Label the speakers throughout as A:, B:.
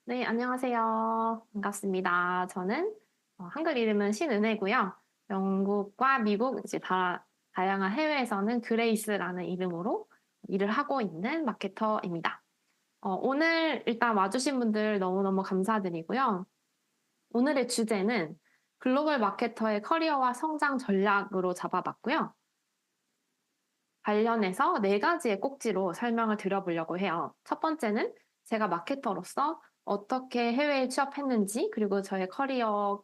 A: 네, 안녕하세요. 반갑습니다. 저는 한글 이름은 신은혜고요. 영국과 미국 이제 다양한 해외에서는 그레이스라는 이름으로 일을 하고 있는 마케터입니다. 오늘 일단 와주신 분들 너무너무 감사드리고요. 오늘의 주제는 글로벌 마케터의 커리어와 성장 전략으로 잡아봤고요. 관련해서 네 가지의 꼭지로 설명을 드려보려고 해요. 첫 번째는 제가 마케터로서 어떻게 해외에 취업했는지, 그리고 저의 커리어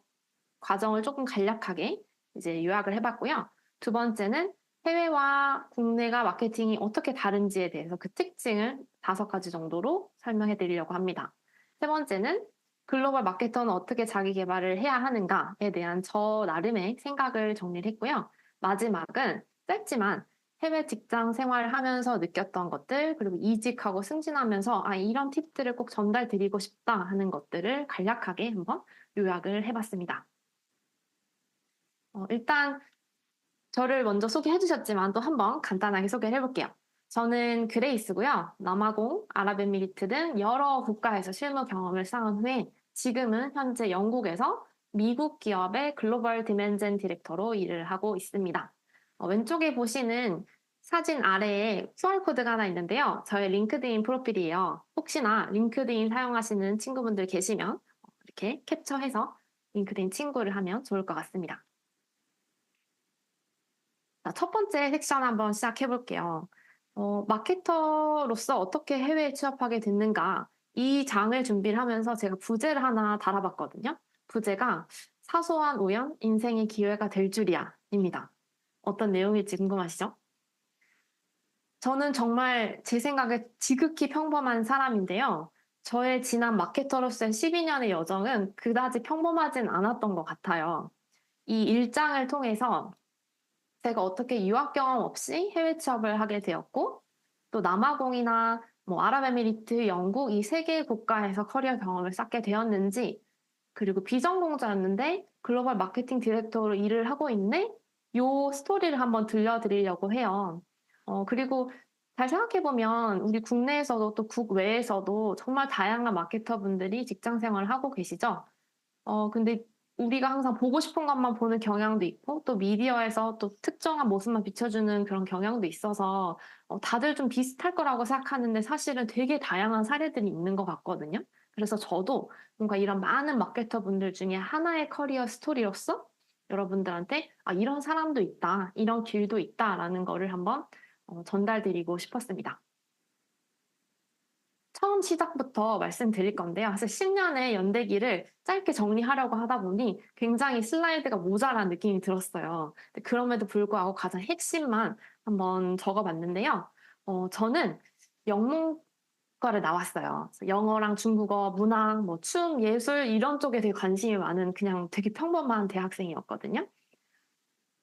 A: 과정을 조금 간략하게 이제 요약을 해봤고요. 두 번째는 해외와 국내가 마케팅이 어떻게 다른지에 대해서 그 특징을 5가지 정도로 설명해 드리려고 합니다. 세 번째는 글로벌 마케터는 어떻게 자기 개발을 해야 하는가에 대한 저 나름의 생각을 정리를 했고요. 마지막은 짧지만 해외 직장 생활을 하면서 느꼈던 것들, 그리고 이직하고 승진하면서 이런 팁들을 꼭 전달드리고 싶다 하는 것들을 간략하게 한번 요약을 해봤습니다. 일단 저를 먼저 소개해 주셨지만 또 한번 간단하게 소개를 해볼게요. 저는 그레이스고요. 남아공, 아랍에미리트 등 여러 국가에서 실무 경험을 쌓은 후에 지금은 현재 영국에서 미국 기업의 글로벌 디멘전 디렉터로 일을 하고 있습니다. 왼쪽에 보시는 사진 아래에 QR코드가 하나 있는데요. 저의 링크드인 프로필이에요. 혹시나 링크드인 사용하시는 친구분들 계시면 이렇게 캡처해서 링크드인 친구를 하면 좋을 것 같습니다. 자, 첫 번째 섹션 한번 시작해 볼게요. 마케터로서 어떻게 해외에 취업하게 됐는가? 이 장을 준비를 하면서 제가 부제를 하나 달아봤거든요. 부제가 사소한 우연, 인생의 기회가 될 줄이야 입니다. 어떤 내용일지 궁금하시죠? 저는 정말 제 생각에 지극히 평범한 사람인데요. 저의 지난 마케터로서의 12년의 여정은 그다지 평범하진 않았던 것 같아요. 이 일장을 통해서 제가 어떻게 유학 경험 없이 해외 취업을 하게 되었고, 또 남아공이나 뭐 아랍에미리트, 영국 이 3개의 국가에서 커리어 경험을 쌓게 되었는지, 그리고 비전공자였는데 글로벌 마케팅 디렉터로 일을 하고 있네? 요 스토리를 한번 들려드리려고 해요. 그리고 잘 생각해보면 우리 국내에서도 또 국외에서도 정말 다양한 마케터 분들이 직장 생활을 하고 계시죠? 근데 우리가 항상 보고 싶은 것만 보는 경향도 있고, 또 미디어에서 또 특정한 모습만 비춰주는 그런 경향도 있어서, 다들 좀 비슷할 거라고 생각하는데 사실은 되게 다양한 사례들이 있는 것 같거든요. 그래서 저도 뭔가 이런 많은 마케터 분들 중에 하나의 커리어 스토리로서 여러분들한테 이런 사람도 있다, 이런 길도 있다라는 거를 한번 전달드리고 싶었습니다. 처음 시작부터 말씀드릴 건데요. 사실 10년의 연대기를 짧게 정리하려고 하다 보니 굉장히 슬라이드가 모자란 느낌이 들었어요. 그럼에도 불구하고 가장 핵심만 한번 적어봤는데요. 저는 영문과를 나왔어요. 영어랑 중국어, 문학, 뭐 춤, 예술 이런 쪽에 되게 관심이 많은 그냥 되게 평범한 대학생이었거든요.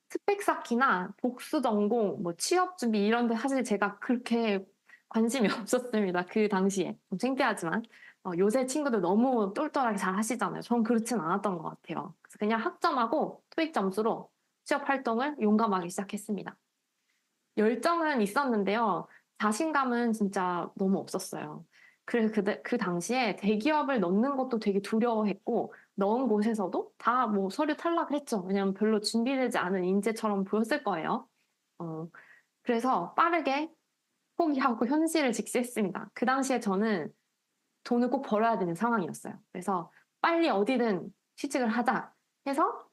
A: 스펙 쌓기나 복수 전공, 뭐 취업 준비 이런 데 사실 제가 그렇게 관심이 없었습니다. 그 당시에. 좀 창피하지만. 요새 친구들 너무 똘똘하게 잘 하시잖아요. 전 그렇진 않았던 것 같아요. 그래서 그냥 학점하고 토익 점수로 취업 활동을 용감하게 시작했습니다. 열정은 있었는데요. 자신감은 진짜 너무 없었어요. 그래서 그 당시에 대기업을 넣는 것도 되게 두려워했고, 넣은 곳에서도 다 뭐 서류 탈락을 했죠. 왜냐면 별로 준비되지 않은 인재처럼 보였을 거예요. 어, 그래서 빠르게 포기하고 현실을 직시했습니다. 그 당시에 저는 돈을 꼭 벌어야 되는 상황이었어요. 그래서 빨리 어디든 취직을 하자 해서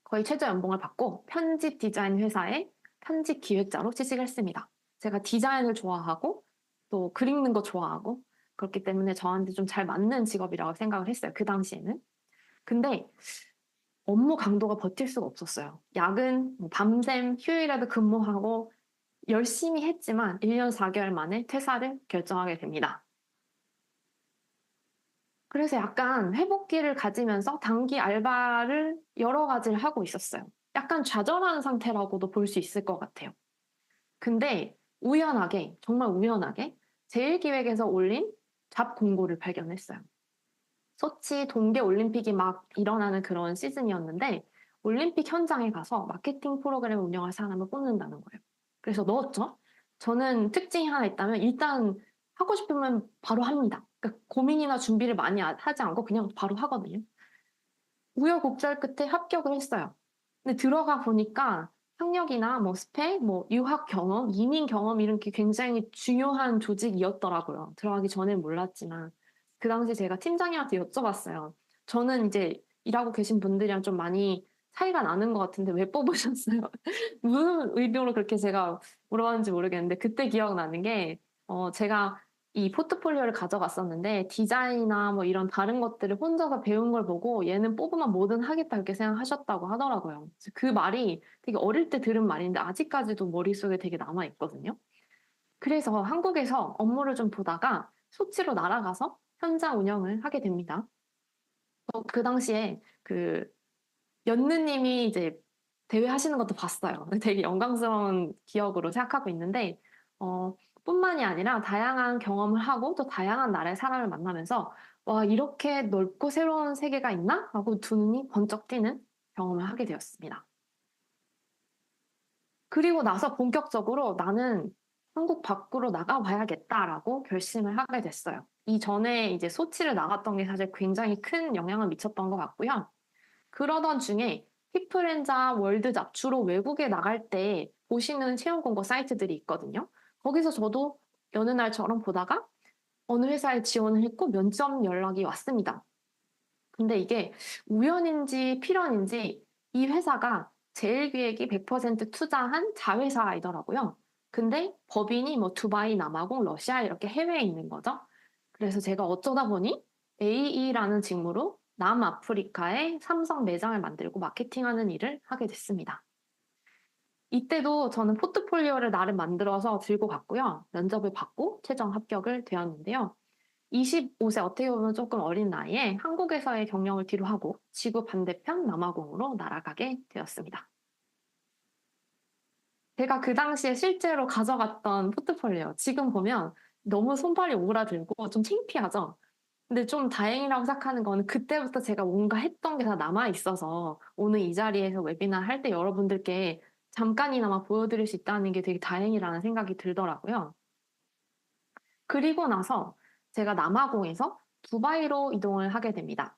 A: 거의 최저 연봉을 받고 편집 디자인 회사에 편집 기획자로 취직을 했습니다. 제가 디자인을 좋아하고 또 글 읽는 거 좋아하고 그렇기 때문에 저한테 좀 잘 맞는 직업이라고 생각을 했어요. 그 당시에는. 근데 업무 강도가 버틸 수가 없었어요. 야근, 뭐 밤샘, 휴일에도 근무하고 열심히 했지만 1년 4개월 만에 퇴사를 결정하게 됩니다. 그래서 약간 회복기를 가지면서 단기 알바를 여러 가지를 하고 있었어요. 약간 좌절하는 상태라고도 볼 수 있을 것 같아요. 근데 우연하게, 정말 우연하게 제일기획에서 올린 잡 공고를 발견했어요. 소치 동계 올림픽이 막 일어나는 그런 시즌이었는데 올림픽 현장에 가서 마케팅 프로그램을 운영할 사람을 뽑는다는 거예요. 그래서 넣었죠. 저는 특징이 하나 있다면 일단 하고 싶으면 바로 합니다. 그러니까 고민이나 준비를 많이 하지 않고 그냥 바로 하거든요. 우여곡절 끝에 합격을 했어요. 근데 들어가 보니까 학력이나 뭐 스펙, 뭐 유학 경험, 이민 경험 이런 게 굉장히 중요한 조직이었더라고요. 들어가기 전엔 몰랐지만 그 당시 제가 팀장님한테 여쭤봤어요. 저는 이제 일하고 계신 분들이랑 좀 많이 차이가 나는 것 같은데 왜 뽑으셨어요? 무슨 의도로 그렇게 제가 물어봤는지 모르겠는데 그때 기억나는 게 제가 이 포트폴리오를 가져갔었는데 디자인이나 뭐 이런 다른 것들을 혼자서 배운 걸 보고 얘는 뽑으면 뭐든 하겠다 이렇게 생각하셨다고 하더라고요. 그래서 그 말이 되게 어릴 때 들은 말인데 아직까지도 머릿속에 되게 남아있거든요. 그래서 한국에서 업무를 좀 보다가 소치로 날아가서 현장 운영을 하게 됩니다. 그 당시에 그 연느님이 이제 대회 하시는 것도 봤어요. 되게 영광스러운 기억으로 생각하고 있는데, 뿐만이 아니라 다양한 경험을 하고 또 다양한 나라의 사람을 만나면서 와, 이렇게 넓고 새로운 세계가 있나? 하고 두 눈이 번쩍 뜨는 경험을 하게 되었습니다. 그리고 나서 본격적으로 나는 한국 밖으로 나가봐야겠다라고 결심을 하게 됐어요. 이전에 이제 소치를 나갔던 게 사실 굉장히 큰 영향을 미쳤던 것 같고요. 그러던 중에 히프렌자, 월드잡 주로 외국에 나갈 때 보시는 채용 공고 사이트들이 있거든요. 거기서 저도 여느 날처럼 보다가 어느 회사에 지원을 했고 면접 연락이 왔습니다. 근데 이게 우연인지 필연인지 이 회사가 제일기획이 100% 투자한 자회사이더라고요. 근데 법인이 뭐 두바이, 남아공, 러시아 이렇게 해외에 있는 거죠. 그래서 제가 어쩌다 보니 AE라는 직무로 남아프리카에 삼성 매장을 만들고 마케팅하는 일을 하게 됐습니다. 이때도 저는 포트폴리오를 나름 만들어서 들고 갔고요. 면접을 받고 최종 합격을 되었는데요. 25세 어떻게 보면 조금 어린 나이에 한국에서의 경력을 뒤로하고 지구 반대편 남아공으로 날아가게 되었습니다. 제가 그 당시에 실제로 가져갔던 포트폴리오 지금 보면 너무 손발이 오그라들고 좀 창피하죠. 근데 좀 다행이라고 생각하는 거는 그때부터 제가 뭔가 했던 게 다 남아 있어서 오늘 이 자리에서 웨비나 할 때 여러분들께 잠깐이나마 보여드릴 수 있다는 게 되게 다행이라는 생각이 들더라고요. 그리고 나서 제가 남아공에서 두바이로 이동을 하게 됩니다.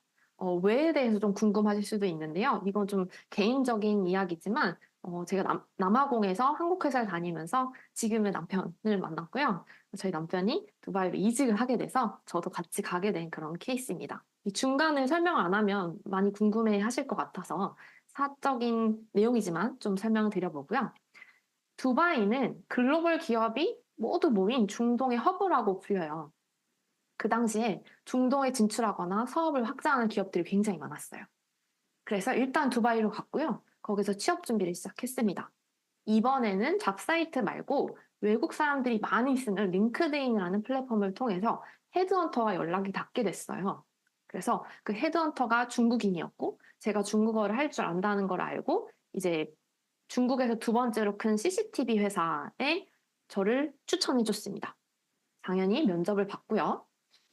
A: 왜에 대해서 좀 궁금하실 수도 있는데요. 이건 좀 개인적인 이야기지만 제가 남아공에서 한국 회사를 다니면서 지금의 남편을 만났고요. 저희 남편이 두바이로 이직을 하게 돼서 저도 같이 가게 된 그런 케이스입니다. 이 중간을 설명 안 하면 많이 궁금해 하실 것 같아서 사적인 내용이지만 좀 설명을 드려보고요. 두바이는 글로벌 기업이 모두 모인 중동의 허브라고 불려요. 그 당시에 중동에 진출하거나 사업을 확장하는 기업들이 굉장히 많았어요. 그래서 일단 두바이로 갔고요. 거기서 취업 준비를 시작했습니다. 이번에는 잡사이트 말고 외국 사람들이 많이 쓰는 링크드인이라는 플랫폼을 통해서 헤드헌터와 연락이 닿게 됐어요. 그래서 그 헤드헌터가 중국인이었고 제가 중국어를 할 줄 안다는 걸 알고 이제 중국에서 두 번째로 큰 CCTV 회사에 저를 추천해줬습니다. 당연히 면접을 봤고요.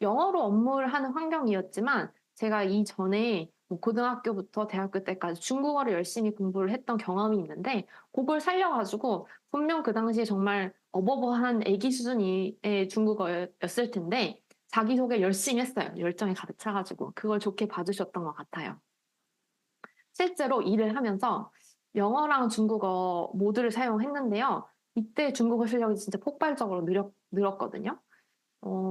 A: 영어로 업무를 하는 환경이었지만 제가 이전에 뭐 고등학교부터 대학교 때까지 중국어를 열심히 공부를 했던 경험이 있는데 그걸 살려가지고 분명 그 당시에 정말 어버버한 애기 수준의 중국어였을 텐데 자기소개 열심히 했어요. 열정이 가득 차가지고 그걸 좋게 봐주셨던 것 같아요. 실제로 일을 하면서 영어랑 중국어 모두를 사용했는데요. 이때 중국어 실력이 진짜 폭발적으로 늘었거든요.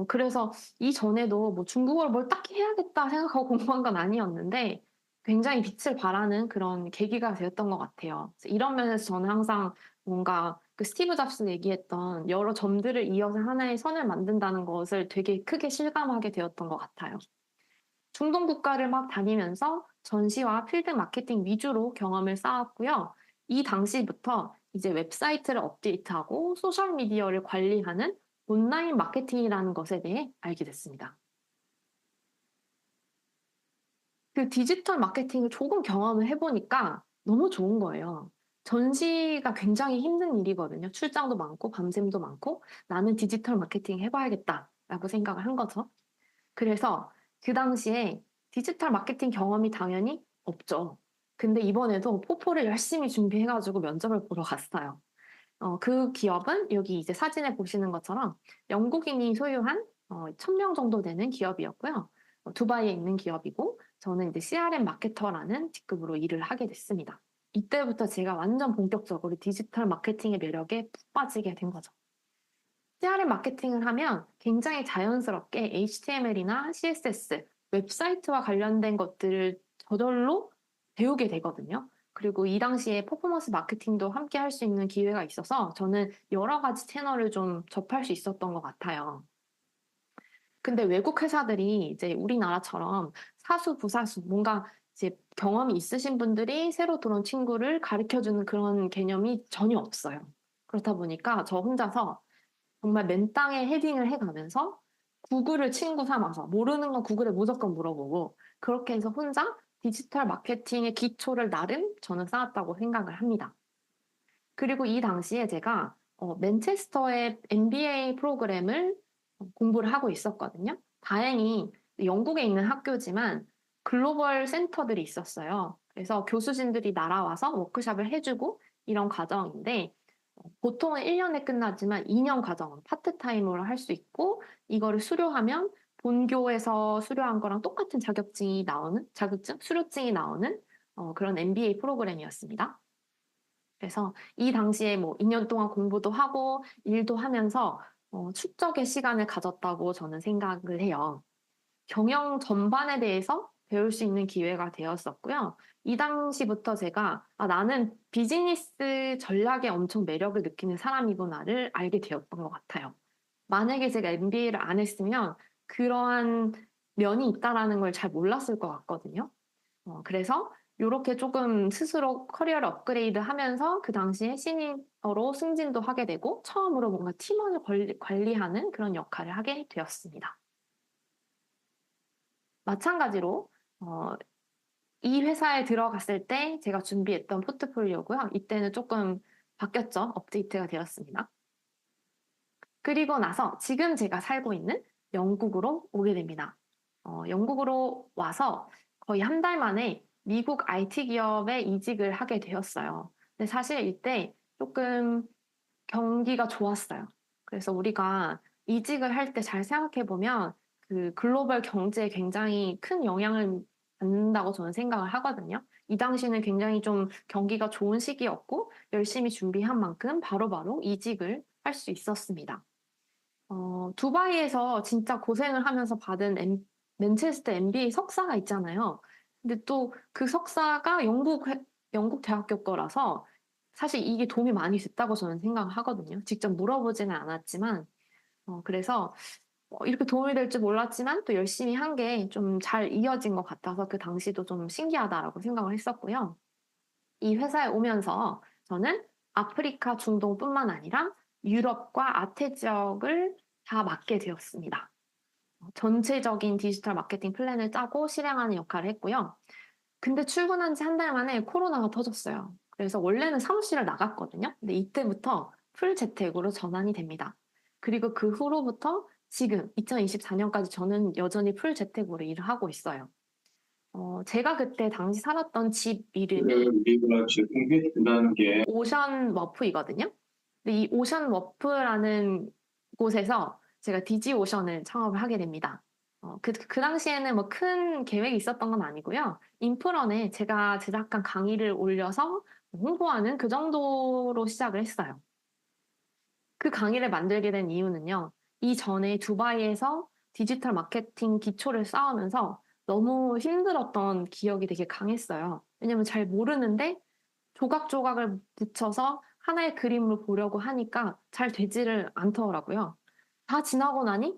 A: 그래서 이전에도 뭐 중국어를 뭘 딱히 해야겠다 생각하고 공부한 건 아니었는데 굉장히 빛을 발하는 그런 계기가 되었던 것 같아요. 이런 면에서 저는 항상 뭔가 그 스티브 잡스 얘기했던 여러 점들을 이어서 하나의 선을 만든다는 것을 되게 크게 실감하게 되었던 것 같아요. 중동 국가를 막 다니면서 전시와 필드 마케팅 위주로 경험을 쌓았고요. 이 당시부터 이제 웹사이트를 업데이트하고 소셜미디어를 관리하는 온라인 마케팅이라는 것에 대해 알게 됐습니다. 그 디지털 마케팅을 조금 경험을 해보니까 너무 좋은 거예요. 전시가 굉장히 힘든 일이거든요. 출장도 많고 밤샘도 많고 나는 디지털 마케팅 해봐야겠다라고 생각을 한 거죠. 그래서 그 당시에 디지털 마케팅 경험이 당연히 없죠. 근데 이번에도 포포를 열심히 준비해가지고 면접을 보러 갔어요. 그 기업은 여기 이제 사진에 보시는 것처럼 영국인이 소유한 1000명 정도 되는 기업이었고요. 두바이에 있는 기업이고 저는 이제 CRM 마케터라는 직급으로 일을 하게 됐습니다. 이때부터 제가 완전 본격적으로 디지털 마케팅의 매력에 푹 빠지게 된 거죠. CRM 마케팅을 하면 굉장히 자연스럽게 HTML이나 CSS, 웹사이트와 관련된 것들을 저절로 배우게 되거든요. 그리고 이 당시에 퍼포먼스 마케팅도 함께 할 수 있는 기회가 있어서 저는 여러 가지 채널을 좀 접할 수 있었던 것 같아요. 근데 외국 회사들이 이제 우리나라처럼 사수, 부사수, 뭔가 이제 경험이 있으신 분들이 새로 들어온 친구를 가르쳐 주는 그런 개념이 전혀 없어요. 그렇다 보니까 저 혼자서 정말 맨땅에 헤딩을 해가면서 구글을 친구 삼아서 모르는 건 구글에 무조건 물어보고 그렇게 해서 혼자 디지털 마케팅의 기초를 나름 저는 쌓았다고 생각을 합니다. 그리고 이 당시에 제가 맨체스터의 MBA 프로그램을 공부를 하고 있었거든요. 다행히 영국에 있는 학교지만 글로벌 센터들이 있었어요. 그래서 교수진들이 날아와서 워크숍을 해주고 이런 과정인데 보통은 1년에 끝나지만 2년 과정은 파트타임으로 할 수 있고 이거를 수료하면 본교에서 수료한 거랑 똑같은 자격증이 나오는 자격증, 수료증이 나오는 그런 MBA 프로그램이었습니다. 그래서 이 당시에 뭐 2년 동안 공부도 하고 일도 하면서 축적의 시간을 가졌다고 저는 생각을 해요. 경영 전반에 대해서 배울 수 있는 기회가 되었었고요. 이 당시부터 제가 나는 비즈니스 전략에 엄청 매력을 느끼는 사람이구나를 알게 되었던 것 같아요. 만약에 제가 MBA를 안 했으면 그러한 면이 있다라는 걸 잘 몰랐을 것 같거든요. 그래서 이렇게 조금 스스로 커리어를 업그레이드 하면서 그 당시에 시니어로 승진도 하게 되고 처음으로 뭔가 팀원을 관리하는 그런 역할을 하게 되었습니다. 마찬가지로 이 회사에 들어갔을 때 제가 준비했던 포트폴리오고요. 이때는 조금 바뀌었죠. 업데이트가 되었습니다. 그리고 나서 지금 제가 살고 있는 영국으로 오게 됩니다. 영국으로 와서 거의 한 달 만에 미국 IT 기업에 이직을 하게 되었어요. 근데 사실 이때 조금 경기가 좋았어요. 그래서 우리가 이직을 할 때 잘 생각해 보면 그 글로벌 경제에 굉장히 큰 영향을 받는다고 저는 생각을 하거든요. 이 당시는 굉장히 좀 경기가 좋은 시기였고 열심히 준비한 만큼 바로바로 이직을 할 수 있었습니다. 두바이에서 진짜 고생을 하면서 받은 맨체스터 MBA 석사가 있잖아요. 근데 또 그 석사가 영국 대학교 거라서 사실 이게 도움이 많이 됐다고 저는 생각을 하거든요. 직접 물어보지는 않았지만, 그래서 이렇게 도움이 될 줄 몰랐지만 또 열심히 한 게 좀 잘 이어진 것 같아서 그 당시도 좀 신기하다라고 생각을 했었고요. 이 회사에 오면서 저는 아프리카, 중동뿐만 아니라 유럽과 아태 지역을 다 맡게 되었습니다. 전체적인 디지털 마케팅 플랜을 짜고 실행하는 역할을 했고요. 근데 출근한 지 한 달 만에 코로나가 터졌어요. 그래서 원래는 사무실을 나갔거든요. 근데 이때부터 풀 재택으로 전환이 됩니다. 그리고 그 후로부터 지금 2024년까지 저는 여전히 풀 재택으로 일을 하고 있어요. 제가 그때 당시 살았던 집 이름이
B: 우리가 제공해 준다는 게
A: 오션 워프이거든요. 근데 이 오션 워프라는 곳에서 제가 디지오션을 창업을 하게 됩니다. 그 당시에는 뭐 큰 계획이 있었던 건 아니고요. 인프런에 제가 제작한 강의를 올려서 홍보하는 그 정도로 시작을 했어요. 그 강의를 만들게 된 이유는요. 이전에 두바이에서 디지털 마케팅 기초를 쌓으면서 너무 힘들었던 기억이 되게 강했어요. 왜냐면 잘 모르는데 조각조각을 붙여서 하나의 그림을 보려고 하니까 잘 되지를 않더라고요. 다 지나고 나니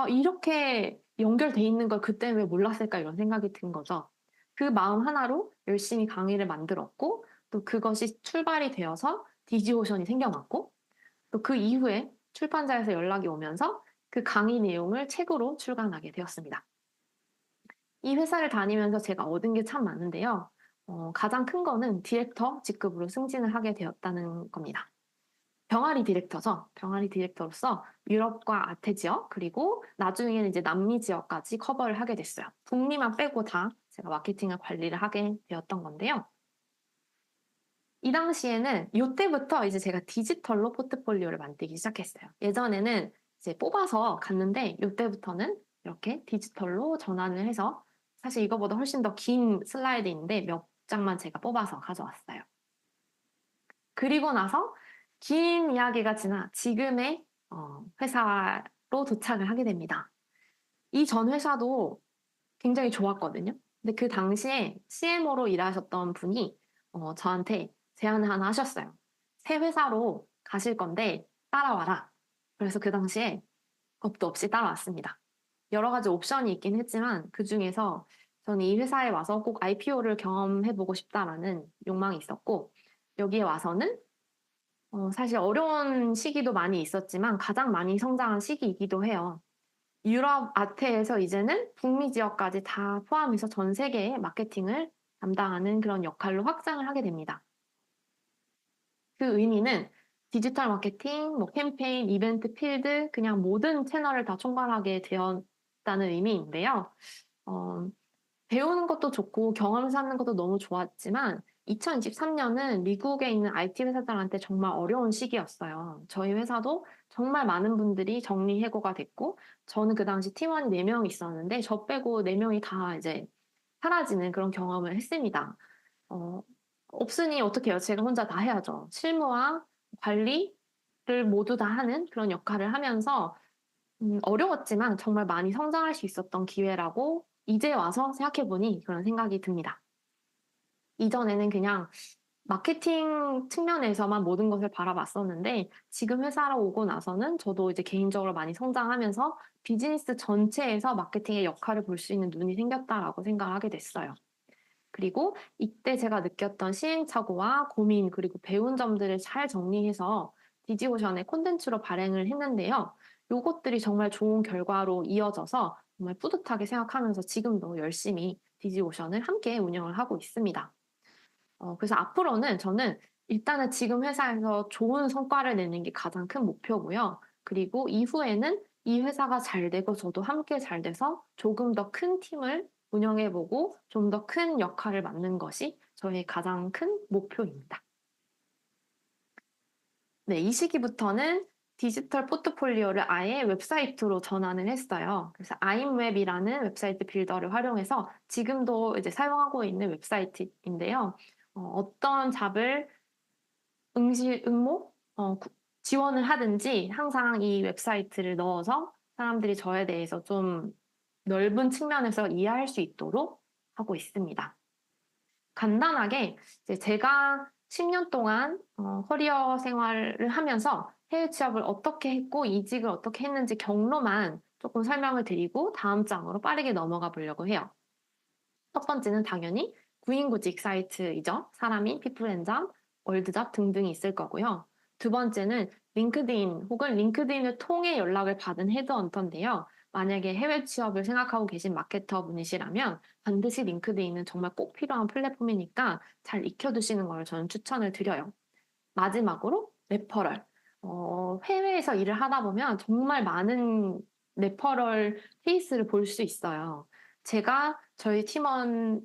A: 이렇게 연결돼 있는 걸 그때 왜 몰랐을까 이런 생각이 든 거죠. 그 마음 하나로 열심히 강의를 만들었고 또 그것이 출발이 되어서 디지오션이 생겨났고 또 그 이후에 출판사에서 연락이 오면서 그 강의 내용을 책으로 출간하게 되었습니다. 이 회사를 다니면서 제가 얻은 게 참 많은데요. 가장 큰 거는 디렉터 직급으로 승진을 하게 되었다는 겁니다. 병아리 디렉터죠. 병아리 디렉터로서 유럽과 아태 지역 그리고 나중에는 이제 남미 지역까지 커버를 하게 됐어요. 북미만 빼고 다 제가 마케팅을 관리를 하게 되었던 건데요. 이 당시에는 이때부터 이제 제가 디지털로 포트폴리오를 만들기 시작했어요. 예전에는 이제 뽑아서 갔는데 이때부터는 이렇게 디지털로 전환을 해서 사실 이거보다 훨씬 더 긴 슬라이드인데 몇 장만 제가 뽑아서 가져왔어요. 그리고 나서 긴 이야기가 지나 지금의 회사로 도착을 하게 됩니다. 이 전 회사도 굉장히 좋았거든요. 근데 그 당시에 CMO로 일하셨던 분이 저한테 제안을 하나 하셨어요. 새 회사로 가실 건데 따라와라. 그래서 그 당시에 겁도 없이 따라왔습니다. 여러 가지 옵션이 있긴 했지만 그 중에서 저는 이 회사에 와서 꼭 IPO를 경험해보고 싶다라는 욕망이 있었고 여기에 와서는 사실 어려운 시기도 많이 있었지만 가장 많이 성장한 시기이기도 해요. 유럽 아태에서 이제는 북미 지역까지 다 포함해서 전 세계의 마케팅을 담당하는 그런 역할로 확장을 하게 됩니다. 그 의미는 디지털 마케팅, 뭐 캠페인, 이벤트, 필드, 그냥 모든 채널을 다 총괄하게 되었다는 의미인데요. 어, 배우는 것도 좋고 경험을 쌓는 것도 너무 좋았지만 2023년은 미국에 있는 IT 회사들한테 정말 어려운 시기였어요. 저희 회사도 정말 많은 분들이 정리해고가 됐고 저는 그 당시 팀원이 4명 있었는데 저 빼고 4명이 다 이제 사라지는 그런 경험을 했습니다. 어, 없으니 어떻게 해요? 제가 혼자 다 해야죠. 실무와 관리를 모두 다 하는 그런 역할을 하면서 어려웠지만 정말 많이 성장할 수 있었던 기회라고 이제 와서 생각해보니 그런 생각이 듭니다. 이전에는 그냥 마케팅 측면에서만 모든 것을 바라봤었는데 지금 회사로 오고 나서는 저도 이제 개인적으로 많이 성장하면서 비즈니스 전체에서 마케팅의 역할을 볼 수 있는 눈이 생겼다라고 생각하게 됐어요. 그리고 이때 제가 느꼈던 시행착오와 고민 그리고 배운 점들을 잘 정리해서 디지오션의 콘텐츠로 발행을 했는데요. 요것들이 정말 좋은 결과로 이어져서 정말 뿌듯하게 생각하면서 지금도 열심히 디지오션을 함께 운영을 하고 있습니다. 그래서 앞으로는 저는 일단은 지금 회사에서 좋은 성과를 내는 게 가장 큰 목표고요. 그리고 이후에는 이 회사가 잘 되고 저도 함께 잘 돼서 조금 더 큰 팀을 운영해보고 좀 더 큰 역할을 맡는 것이 저의 가장 큰 목표입니다. 네, 이 시기부터는 디지털 포트폴리오를 아예 웹사이트로 전환을 했어요. 그래서 아임웹이라는 웹사이트 빌더를 활용해서 지금도 이제 사용하고 있는 웹사이트인데요. 어떤 잡을 응모, 지원을 하든지 항상 이 웹사이트를 넣어서 사람들이 저에 대해서 좀 넓은 측면에서 이해할 수 있도록 하고 있습니다. 간단하게 이제 제가 10년 동안 커리어 생활을 하면서 해외 취업을 어떻게 했고 이직을 어떻게 했는지 경로만 조금 설명을 드리고 다음 장으로 빠르게 넘어가 보려고 해요. 첫 번째는 당연히 구인구직 사이트이죠. 사람인, 피플앤잡, 월드잡 등등이 있을 거고요. 두 번째는 링크드인 혹은 링크드인을 통해 연락을 받은 헤드헌터인데요. 만약에 해외 취업을 생각하고 계신 마케터 분이시라면 반드시 링크드인은 정말 꼭 필요한 플랫폼이니까 잘 익혀두시는 걸 저는 추천을 드려요. 마지막으로 레퍼럴. 해외에서 일을 하다 보면 정말 많은 레퍼럴 케이스를 볼 수 있어요. 제가 저희 팀원을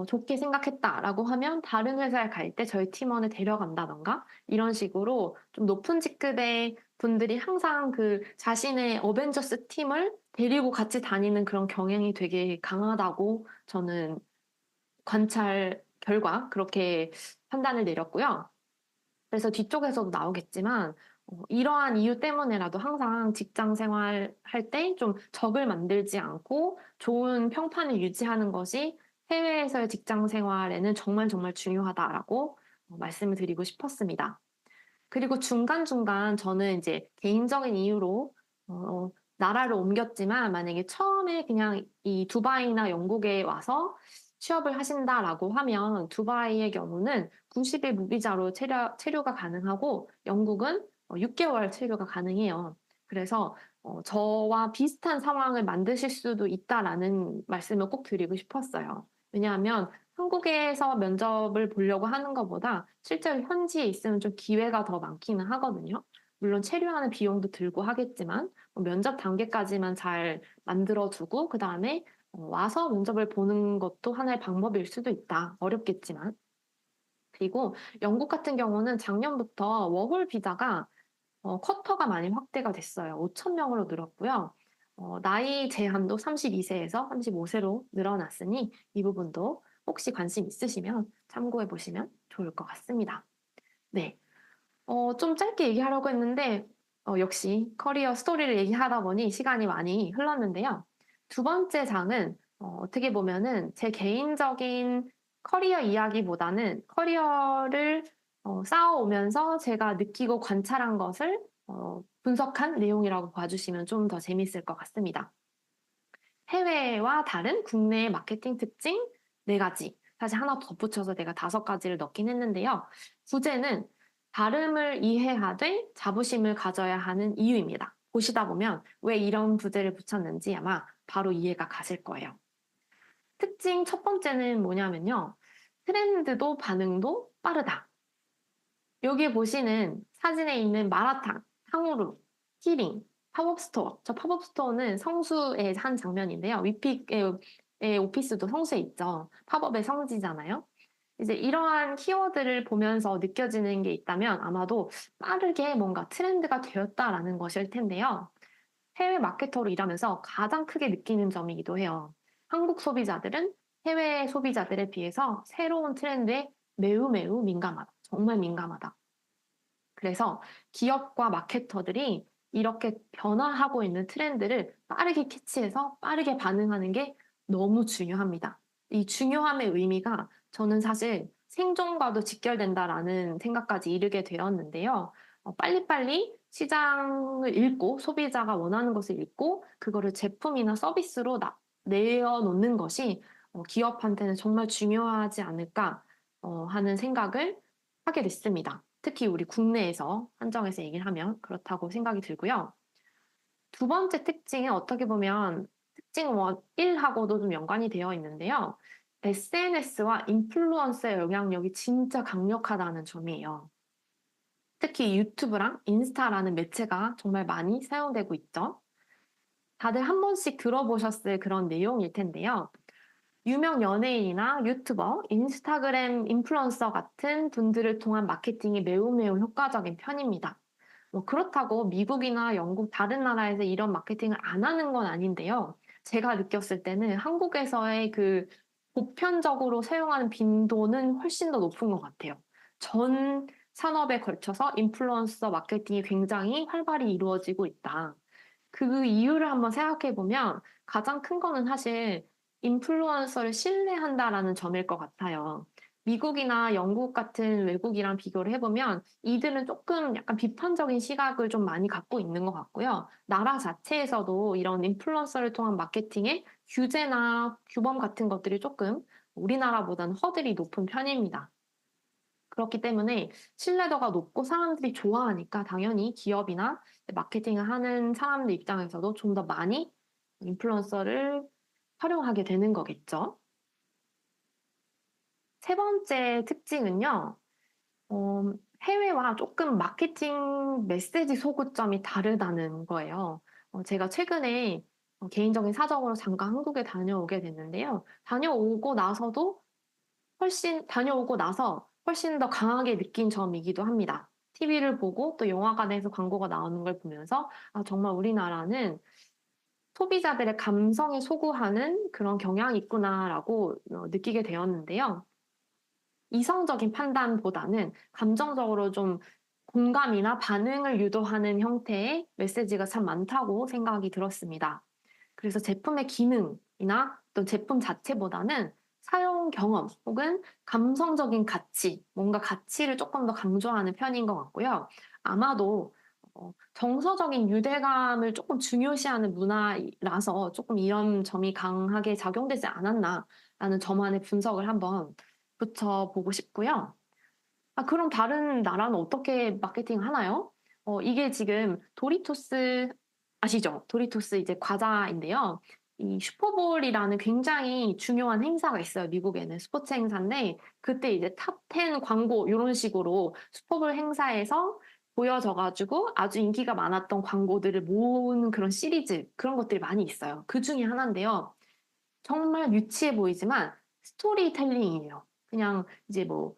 A: 좋게 생각했다라고 하면 다른 회사에 갈 때 저희 팀원을 데려간다던가 이런 식으로 좀 높은 직급의 분들이 항상 그 자신의 어벤져스 팀을 데리고 같이 다니는 그런 경향이 되게 강하다고 저는 관찰 결과 그렇게 판단을 내렸고요. 그래서 뒤쪽에서도 나오겠지만 이러한 이유 때문에라도 항상 직장 생활 할 때 좀 적을 만들지 않고 좋은 평판을 유지하는 것이 해외에서의 직장 생활에는 정말 정말 중요하다라고 말씀을 드리고 싶었습니다. 그리고 중간중간 저는 이제 개인적인 이유로 나라를 옮겼지만 만약에 처음에 그냥 이 두바이나 영국에 와서 취업을 하신다라고 하면 두바이의 경우는 90일 무비자로 체류가 가능하고 영국은 6개월 체류가 가능해요. 그래서 저와 비슷한 상황을 만드실 수도 있다라는 말씀을 꼭 드리고 싶었어요. 왜냐하면 한국에서 면접을 보려고 하는 것보다 실제로 현지에 있으면 좀 기회가 더 많기는 하거든요. 물론 체류하는 비용도 들고 하겠지만 면접 단계까지만 잘 만들어두고 그 다음에 와서 면접을 보는 것도 하나의 방법일 수도 있다. 어렵겠지만. 그리고 영국 같은 경우는 작년부터 워홀 비자가 쿼터가 많이 확대가 됐어요. 5천 명으로 늘었고요. 나이 제한도 32세에서 35세로 늘어났으니 이 부분도 혹시 관심 있으시면 참고해 보시면 좋을 것 같습니다. 네. 좀 짧게 얘기하려고 했는데, 역시 커리어 스토리를 얘기하다 보니 시간이 많이 흘렀는데요. 두 번째 장은 어떻게 보면은 제 개인적인 커리어 이야기보다는 커리어를 쌓아오면서 제가 느끼고 관찰한 것을 분석한 내용이라고 봐주시면 좀 더 재밌을 것 같습니다. 해외와 다른 국내의 마케팅 특징 4가지. 사실 하나 덧붙여서 내가 5가지를 넣긴 했는데요. 부제는 다름을 이해하되 자부심을 가져야 하는 이유입니다. 보시다 보면 왜 이런 부제를 붙였는지 아마 바로 이해가 가실 거예요. 특징 첫 번째는 뭐냐면요. 트렌드도 반응도 빠르다. 여기 보시는 사진에 있는 마라탕, 탕후루, 티링, 팝업 스토어. 저 팝업 스토어는 성수의 한 장면인데요. 위픽의 오피스도 성수에 있죠. 팝업의 성지잖아요. 이제 이러한 키워드를 보면서 느껴지는 게 있다면 아마도 빠르게 뭔가 트렌드가 되었다라는 것일 텐데요. 해외 마케터로 일하면서 가장 크게 느끼는 점이기도 해요. 한국 소비자들은 해외 소비자들에 비해서 새로운 트렌드에 매우 매우 민감하다. 정말 민감하다. 그래서 기업과 마케터들이 이렇게 변화하고 있는 트렌드를 빠르게 캐치해서 빠르게 반응하는 게 너무 중요합니다. 이 중요함의 의미가 저는 사실 생존과도 직결된다라는 생각까지 이르게 되었는데요. 빨리빨리 시장을 읽고 소비자가 원하는 것을 읽고 그거를 제품이나 서비스로 내어놓는 것이 기업한테는 정말 중요하지 않을까 하는 생각을 하게 됐습니다. 특히 우리 국내에서 한정해서 얘기를 하면 그렇다고 생각이 들고요. 두 번째 특징은 어떻게 보면 특징 1하고도 좀 연관이 되어 있는데요. SNS와 인플루언서의 영향력이 진짜 강력하다는 점이에요. 특히 유튜브랑 인스타라는 매체가 정말 많이 사용되고 있죠. 다들 한 번씩 들어보셨을 그런 내용일 텐데요. 유명 연예인이나 유튜버, 인스타그램 인플루언서 같은 분들을 통한 마케팅이 매우 매우 효과적인 편입니다. 뭐 그렇다고 미국이나 영국 다른 나라에서 이런 마케팅을 안 하는 건 아닌데요. 제가 느꼈을 때는 한국에서의 그 보편적으로 사용하는 빈도는 훨씬 더 높은 것 같아요. 전 산업에 걸쳐서 인플루언서 마케팅이 굉장히 활발히 이루어지고 있다. 그 이유를 한번 생각해 보면 가장 큰 거는 사실 인플루언서를 신뢰한다라는 점일 것 같아요. 미국이나 영국 같은 외국이랑 비교를 해보면 이들은 조금 약간 비판적인 시각을 좀 많이 갖고 있는 것 같고요. 나라 자체에서도 이런 인플루언서를 통한 마케팅의 규제나 규범 같은 것들이 조금 우리나라보다는 허들이 높은 편입니다. 그렇기 때문에 신뢰도가 높고 사람들이 좋아하니까 당연히 기업이나 마케팅을 하는 사람들 입장에서도 좀 더 많이 인플루언서를 활용하게 되는 거겠죠. 세 번째 특징은요, 해외와 조금 마케팅 메시지 소구점이 다르다는 거예요. 제가 최근에 개인적인 사정으로 잠깐 한국에 다녀오게 됐는데요. 다녀오고 나서 훨씬 더 강하게 느낀 점이기도 합니다. TV를 보고 또 영화관에서 광고가 나오는 걸 보면서 아, 정말 우리나라는 소비자들의 감성에 소구하는 그런 경향이 있구나라고 느끼게 되었는데요. 이성적인 판단보다는 감정적으로 좀 공감이나 반응을 유도하는 형태의 메시지가 참 많다고 생각이 들었습니다. 그래서 제품의 기능이나 어떤 제품 자체보다는 사용 경험 혹은 감성적인 가치, 뭔가 가치를 조금 더 강조하는 편인 것 같고요. 아마도 정서적인 유대감을 조금 중요시하는 문화라서 조금 이런 점이 강하게 작용되지 않았나라는 저만의 분석을 한번 붙여보고 싶고요. 아, 그럼 다른 나라는 어떻게 마케팅 하나요? 이게 지금 도리토스 아시죠? 도리토스 이제 과자인데요. 이 슈퍼볼이라는 굉장히 중요한 행사가 있어요. 미국에는 스포츠 행사인데 그때 이제 탑 10 광고 이런 식으로 슈퍼볼 행사에서 보여져가지고 아주 인기가 많았던 광고들을 모은 그런 시리즈 그런 것들이 많이 있어요. 그 중에 하나인데요. 정말 유치해 보이지만 스토리텔링이에요. 그냥 이제 뭐